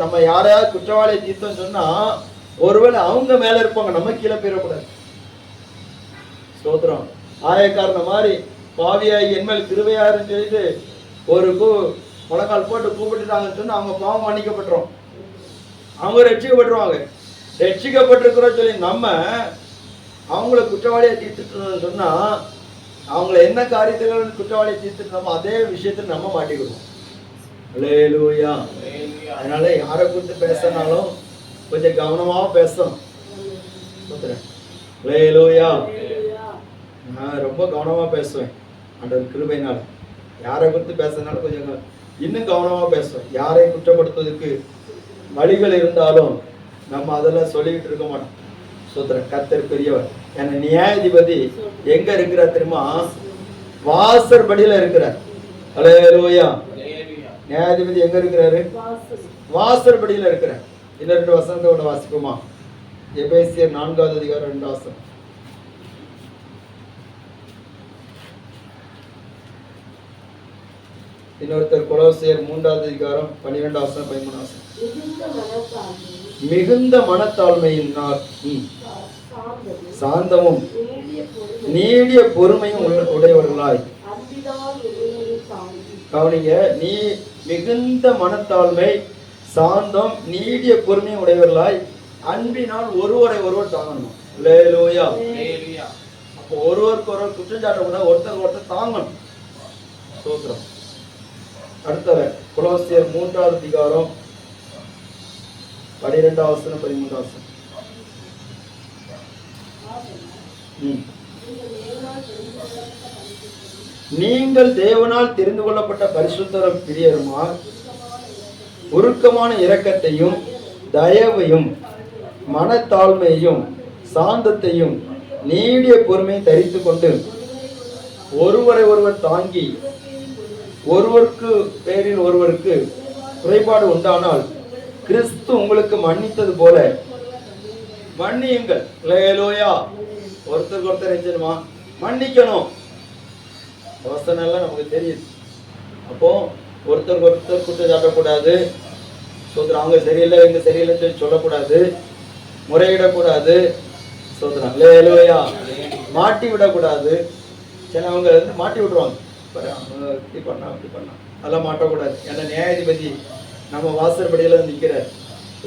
நம்ம யாரையாவது குற்றவாளியை தீர்த்தம் சொன்னா ஒருவேளை அவங்க மேல இருப்பாங்க, நம்ம கீழே போயிடக்கூடாது. ஸ்தோத்திரம். ஆயக்காரன மாதிரி பாவியாகி என் மேல் கிருபையாருன்னு சொல்லிட்டு ஒரு முழங்கால் போட்டு கூப்பிட்டுட்டாங்கன்னு சொன்னா அவங்க பாவம் மன்னிக்கப்பட்டுரும், அவங்க ரட்சிக்கப்பட்டுருவாங்க. ரட்சிக்கப்பட்டிருக்கிறோம் சொல்லி நம்ம அவங்கள குற்றவாளியை தீர்த்துட்டோம்னு சொன்னா அவங்கள என்ன காரியத்தில் குற்றவாளியை தீர்த்துட்டு நம்ம அதே விஷயத்துல நம்ம மாட்டிக்கிடுவோம். அல்லேலூயா. அதனால யாரை குறித்து பேசினாலும் கொஞ்சம் கவனமா பேசணும். அல்லேலூயா. நான் ரொம்ப கவனமா பேசுவேன் ஆண்டவர் கிருபையினால. யாரை குறித்து பேசினாலும் கொஞ்சம் இன்னும் கவனமா பேசுவேன். யாரையும் குற்றப்படுத்துவதற்கு வழிகள் இருந்தாலும் நம்ம அதெல்லாம் சொல்லிக்கிட்டு இருக்க மாட்டோம். சோதரன் கர்த்தர் பெரியவர். ஏன்னா நியாயாதிபதி எங்க இருக்கிறார் தெரியுமா? வாசற்படியில இருக்கிறார். அல்லேலூயா. நியாயாதிபதி எங்க இருக்கிறாரு? வாசற்படியில இருக்கிறார். இன்னும் 2 வசனத்தோட வாசிப்போமா? எபேசியர் 4வது அதிகாரம் 2 வசனம். இன்னொருத்தர் கொலோசியர் 3வது அதிகாரம் 12 வசனம் 13 வசனம். மிகுந்த மனத்தாழ்மையினால் சாந்தமும் நீடிய பொறுமையும் உடையவர்களாய். கவனிங்க, நீ மிகுந்த மனத்தாழ்மை, சாந்தம், நீடிய பொறுமையும் உடையவர்களாய் அன்பினால் ஒருவரை ஒருவர் தாங்கணும். அல்லேலூயா. அப்போ ஒருவருக்கு ஒருவர் குற்றஞ்சாட்ட கூட ஒருத்தருக்கு ஒருத்தர் தாங்கணும். ஸ்தோத்திரம். அடுத்த கொலோசியர் 3வது அதிகாரம் 12 வசனம் 13 வசனம். நீங்கள் தேவனால் தெரிந்து கொள்ளப்பட்ட பரிசுத்தரும் பிரியருமாய் உருக்கமான இரக்கத்தையும் தயவையும் மனத்தாழ்மையையும் சாந்தத்தையும் நீடிய பொறுமையை தரித்து கொண்டு ஒருவரை ஒருவர் தாங்கி ஒருவருக்கு பேரில் ஒருவருக்கு குறைபாடு உண்டானால் கிறிஸ்து உங்களுக்கு மன்னித்தது போல மன்னியுங்கள். ஹல்லேலூயா. ஒருத்தருக்கு ஒருத்தர் எஞ்சணுமா மன்னிக்கணும். வசனம் எல்லாம் நமக்கு தெரியுது. அப்போ ஒருத்தருக்கு ஒருத்தர் குற்றம் சாட்டக்கூடாது. சோதரம் அவங்க சரியில்லை இவங்க சரியில்லைன்னு சொல்லி சொல்லக்கூடாது. முறையிடக்கூடாது. சோதரம் ஹல்லேலூயா. மாட்டி விடக்கூடாது. சரி அவங்க வந்து மாட்டி விட்டுருவாங்க. இப்படி பண்ணா அப்படி பண்ணா அதெல்லாம் மாட்டக்கூடாது. ஏன்னா நியாயாதிபதி நம்ம வாசற்படியில நிற்கிறார்.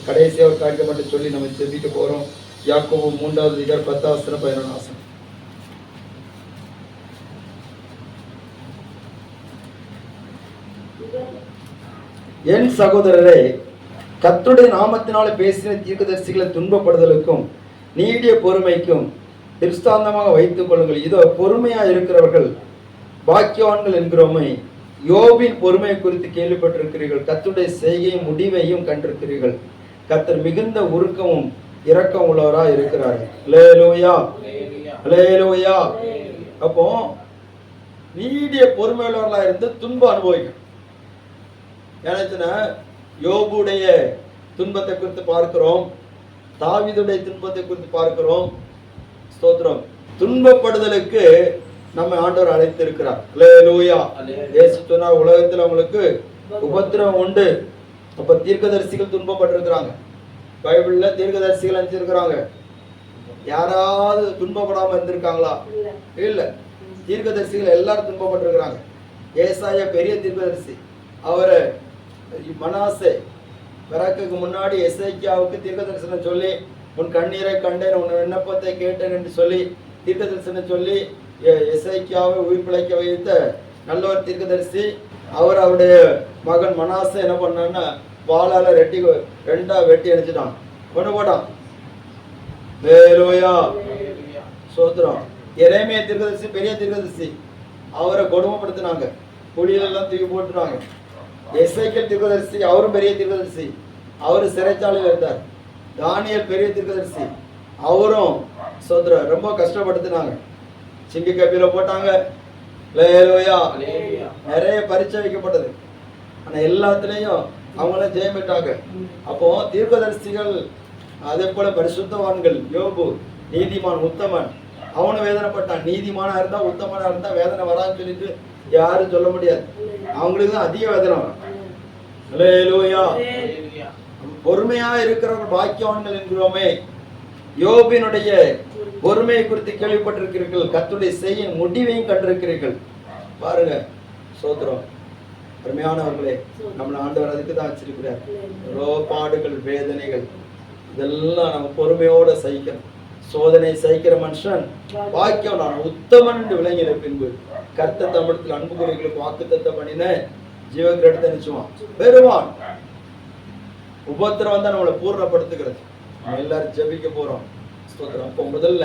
கடைசியாக ஒரு காரியம் மட்டும் சொல்லி நம்ம ஜெபிக்க போறோம். யாக்கோபு 3வது அதிகாரம் 10 11 வசனம். என் சகோதரரே, கர்த்தருடைய நாமத்தினால பேசின தீர்க்கதரிசிகளை துன்பப்படுதலுக்கும் நீடிய பொறுமைக்கும் திருஷ்டாந்தமாக வைத்துக் கொள்ளுங்கள். இதோ பொறுமையா இருக்கிறவர்கள் பாக்கியவான்கள் என்கிறோமே. யோபின் பொறுமையை குறித்து கேள்விப்பட்டிருக்கிறீர்கள். கர்த்தருடைய செய்கையும் முடிவையும் கண்டிருக்கிறீர்கள். கர்த்தர் மிகுந்த உருக்கமும் இரக்கம் உள்ளவராக இருக்கிறார்கள். ஹல்லேலூயா. ஹல்லேலூயா. அப்போ நீடிய பொறுமையுள்ளவர்களா இருந்து துன்பம் அனுபவிக்கும். ஏன்னா யோபுடைய துன்பத்தை குறித்து பார்க்கிறோம். தாவீதுடைய துன்பத்தை குறித்து பார்க்கிறோம். ஸ்தோத்திரம். துன்பப்படுதலுக்கு நம்ம ஆண்டவர் அழைத்திருக்கிறார். ஹல்லேலூயா. இயேசு சொன்னார் உலகத்தில் உங்களுக்கு உபத்திரவம் உண்டு. அப்ப தீர்க்கதரிசிகள் துன்பப்பட்டிருக்கிறாங்க. பைபிள்ல தீர்க்கதரிசிகள் அனுப்பிச்சிருக்கிறாங்க. யாராவது துன்பப்படாம இருந்திருக்காங்களா? இல்ல. தீர்க்கதரிசிகள் எல்லாரும் துன்பப்பட்டிருக்கிறாங்க. ஏசாயா பெரிய தீர்க்கதரிசி. அவரை மனாசே பிறக்குக்கு முன்னாடி எசேக்கியாவுக்கு தீர்க்க தரிசனம் சொல்லி உன் கண்ணீரை கண்டேன் உன் விண்ணப்பத்தை கேட்டேன் என்று சொல்லி தீர்க்க தரிசனம் சொல்லி எசேக்கியாவை உயிர் பிழைக்க வைத்த நல்ல ஒரு தீர்க்கதரிசி. அவருடைய மகன் மனாசே என்ன பண்ணான்னா வாளால ரெண்டா வெட்டி அடிச்சுட்டான், கொண்டு போட்டான். ஹல்லேலூயா. சோத்திரம். எரேமியா தீர்க்கதரிசி பெரிய தீர்க்கதரிசி. அவரை கொடுமைப்படுத்தினாங்க, குழியிலெல்லாம் தூக்கி போட்டுறாங்க. எசேக்கியேல் தீர்க்கதரிசி அவரும் பெரிய தீர்க்கதரிசி. அவரு சிறைச்சாலையில் இருந்தார். தானியேல் பெரிய தீர்க்கதரிசி. அவரும் சோத்திரம் ரொம்ப கஷ்டப்படுத்தினாங்க. சிங்க கப்பில போட்டாங்க. ஹல்லேலூயா. நிறைய பரீட்சை வைக்கப்பட்டது. ஆனா எல்லாத்துலயும் அவங்கள ஜெயம் பெற்றாங்க. அப்போ தீர்க்கதரிசிகள் அதே போல பரிசுத்தவான்கள். யோபு நீதிமான் உத்தமன். அவனும் வேதனைப்பட்டான். நீதிமானா இருந்தா உத்தமனா இருந்தா வேதனை வரான்னு சொல்லிட்டு யாரும் சொல்ல முடியாது. அவங்களுக்கு தான் அதிக வேதனை வரும். ஹல்லேலூயா. பொறுமையா இருக்கிறவர்கள் பாக்கியவான்கள் என்கிறோமே. யோபினுடைய பொறுமையை குறித்து கேள்விப்பட்டிருக்கிறீர்கள். கர்த்தருடைய செய்யும் முடிவையும் கண்டிருக்கிறீர்கள். பாருங்க. சோத்திரம். அருமையானவர்களே, நம்மள ஆண்டவர் அதுக்கு தான் வச்சிருக்கிறார். பாடுகள் வேதனைகள் இதெல்லாம் நம்ம பொறுமையோட சகிக்கணும். சோதனை சகிக்கிற மனுஷன் பாக்கியம் நான் உத்தமன் என்று விளங்கின பின்பு கர்த்தர் தமிழத்தில் அன்பு குறிகளுக்கு வாக்குத்தத்தம் பண்ணின ஜீவகிரகத்தை நிச்சயமான் பெறுவான். உபத்திரம் தான் நம்மளை பூர்ணப்படுத்துகிறது. நம்ம எல்லாரும் ஜெபிக்க போறோம். அப்போ முதல்ல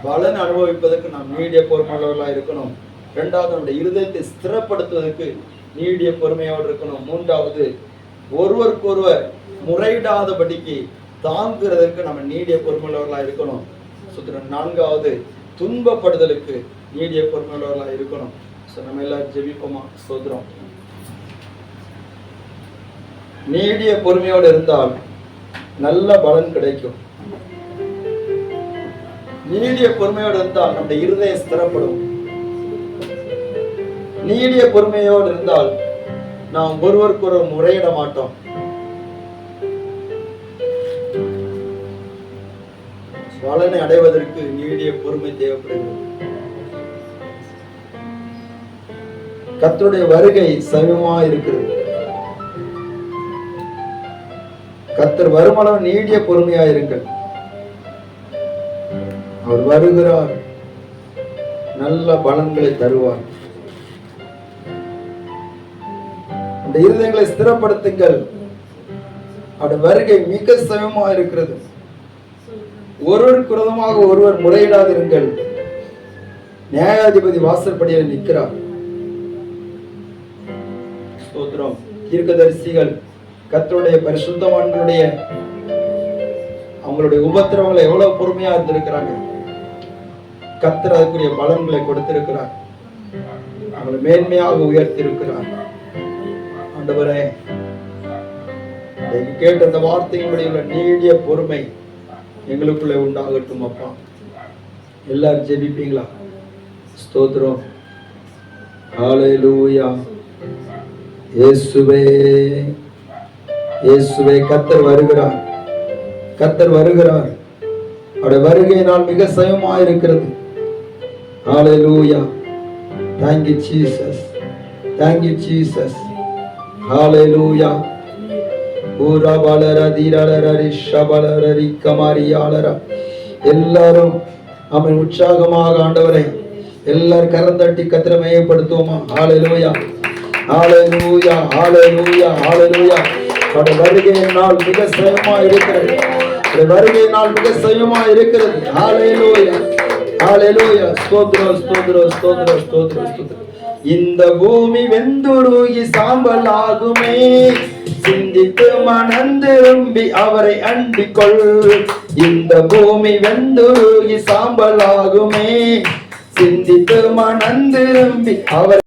பலன் அனுபவிப்பதற்கு நாம் நீடிய பொறுமையுள்ளவர்களா இருக்கணும். இரண்டாவது நம்முடைய இருதயத்தை ஸ்திரப்படுத்துவதற்கு நீடிய பொறுமையோடு இருக்கணும். மூன்றாவது ஒருவருக்கொருவர் முறையிடாதபடிக்கு தாங்குறதுக்கு நம்ம நீடிய பொறுமையுள்ளவர்களா இருக்கணும். நான்காவது துன்பப்படுதலுக்கு நீடிய பொறுமையுள்ளவர்களா இருக்கணும். நம்ம எல்லாரும் ஜெபிப்போமா? ஸ்தோத்திரம். நீடிய பொறுமையோடு இருந்தால் நல்ல பலன் கிடைக்கும். நீடிய பொறுமையோடு இருந்தால் நம்முடைய இருதயம் ஸ்திரப்படும். நீடிய பொறுமையோடு இருந்தால் நாம் ஒருவருக்கு ஒரு முறையிட மாட்டோம். பலனை அடைவதற்கு நீடிய பொறுமை தேவைப்படுகிறது. கர்த்தருடைய வருகை சமீபமா இருக்கிறது. கர்த்தர் வருமானம் நீடிய பொறுமையாயிருங்கள். அவர் வருகிறார், நல்ல பலன்களை தருவார். அந்த இருதயங்களை ஸ்திரப்படுத்துங்கள். அவருடைய வருகை மிக சமீபமா இருக்கிறது. ஒருவருக்கு விரோதமாக ஒருவர் முறையிடாதிருங்கள். நியாயாதிபதி வாசற்படியில் நிற்கிறார். தீர்க்கதரிசிகள் கர்த்தருடைய பரிசுத்தவான்களுடைய அவங்க அவங்களுடைய உபத்திரவங்களை எவ்வளவு பொறுமையா இருந்திருக்கிறாங்க. கர்த்தர் அதுக்குரிய பலன்களை கொடுத்திருக்கிறார். அவங்களை மேன்மையாக உயர்த்தி இருக்கிறார். ஆண்டவரே, கேட்ட அந்த வார்த்தைகளுடைய நீடிய பொறுமை எங்களுக்குள்ளே உண்டாகட்டும் அப்பா. எல்லாரும் ஜெபிப்பீங்களா? ஸ்தோத்திரம். ஹல்லேலூயா. இயேசுவே, இயேசுவே, கர்த்தர் வருகிறார், கர்த்தர் வருகிறார். அவருடைய வருகை நாள் மிக சமமாக இருக்கிறது. ஹல்லேலூயா. Thank you Jesus. Thank you Jesus. Hallelujah. பூரா பாலரா தீரலரரி ஷபலரரி கமாரியாலரா. எல்லாரும் அவன் உற்சாகமாக ஆண்டவரை எல்லாரும் கரந்தட்டி கர்த்தரை மகிமைப்படுத்துவோமா? ஹalleluya. ஹalleluya. ஹalleluya. ஹalleluya. அவருடைய வருகை நாள் மிக சமமாக இருக்கிறது. அவருடைய வருகை நாள் மிக சமமாக இருக்கிறது. ஹalleluya. ஹalleluya. ஸ்தோத்திரம் ஸ்தோத்திரம் ஸ்தோத்திரம் ஸ்தோத்திரம் ஸ்தோத்திரம். இந்த பூமி வெந்துருகி சாம்பலாகுமே, சிந்தித்து மனந்திரும்பி அவரை அண்டிக்கொள். இந்த பூமி வெந்துருகி சாம்பலாகுமே, சிந்தித்து மனந்திரும்பி அவரை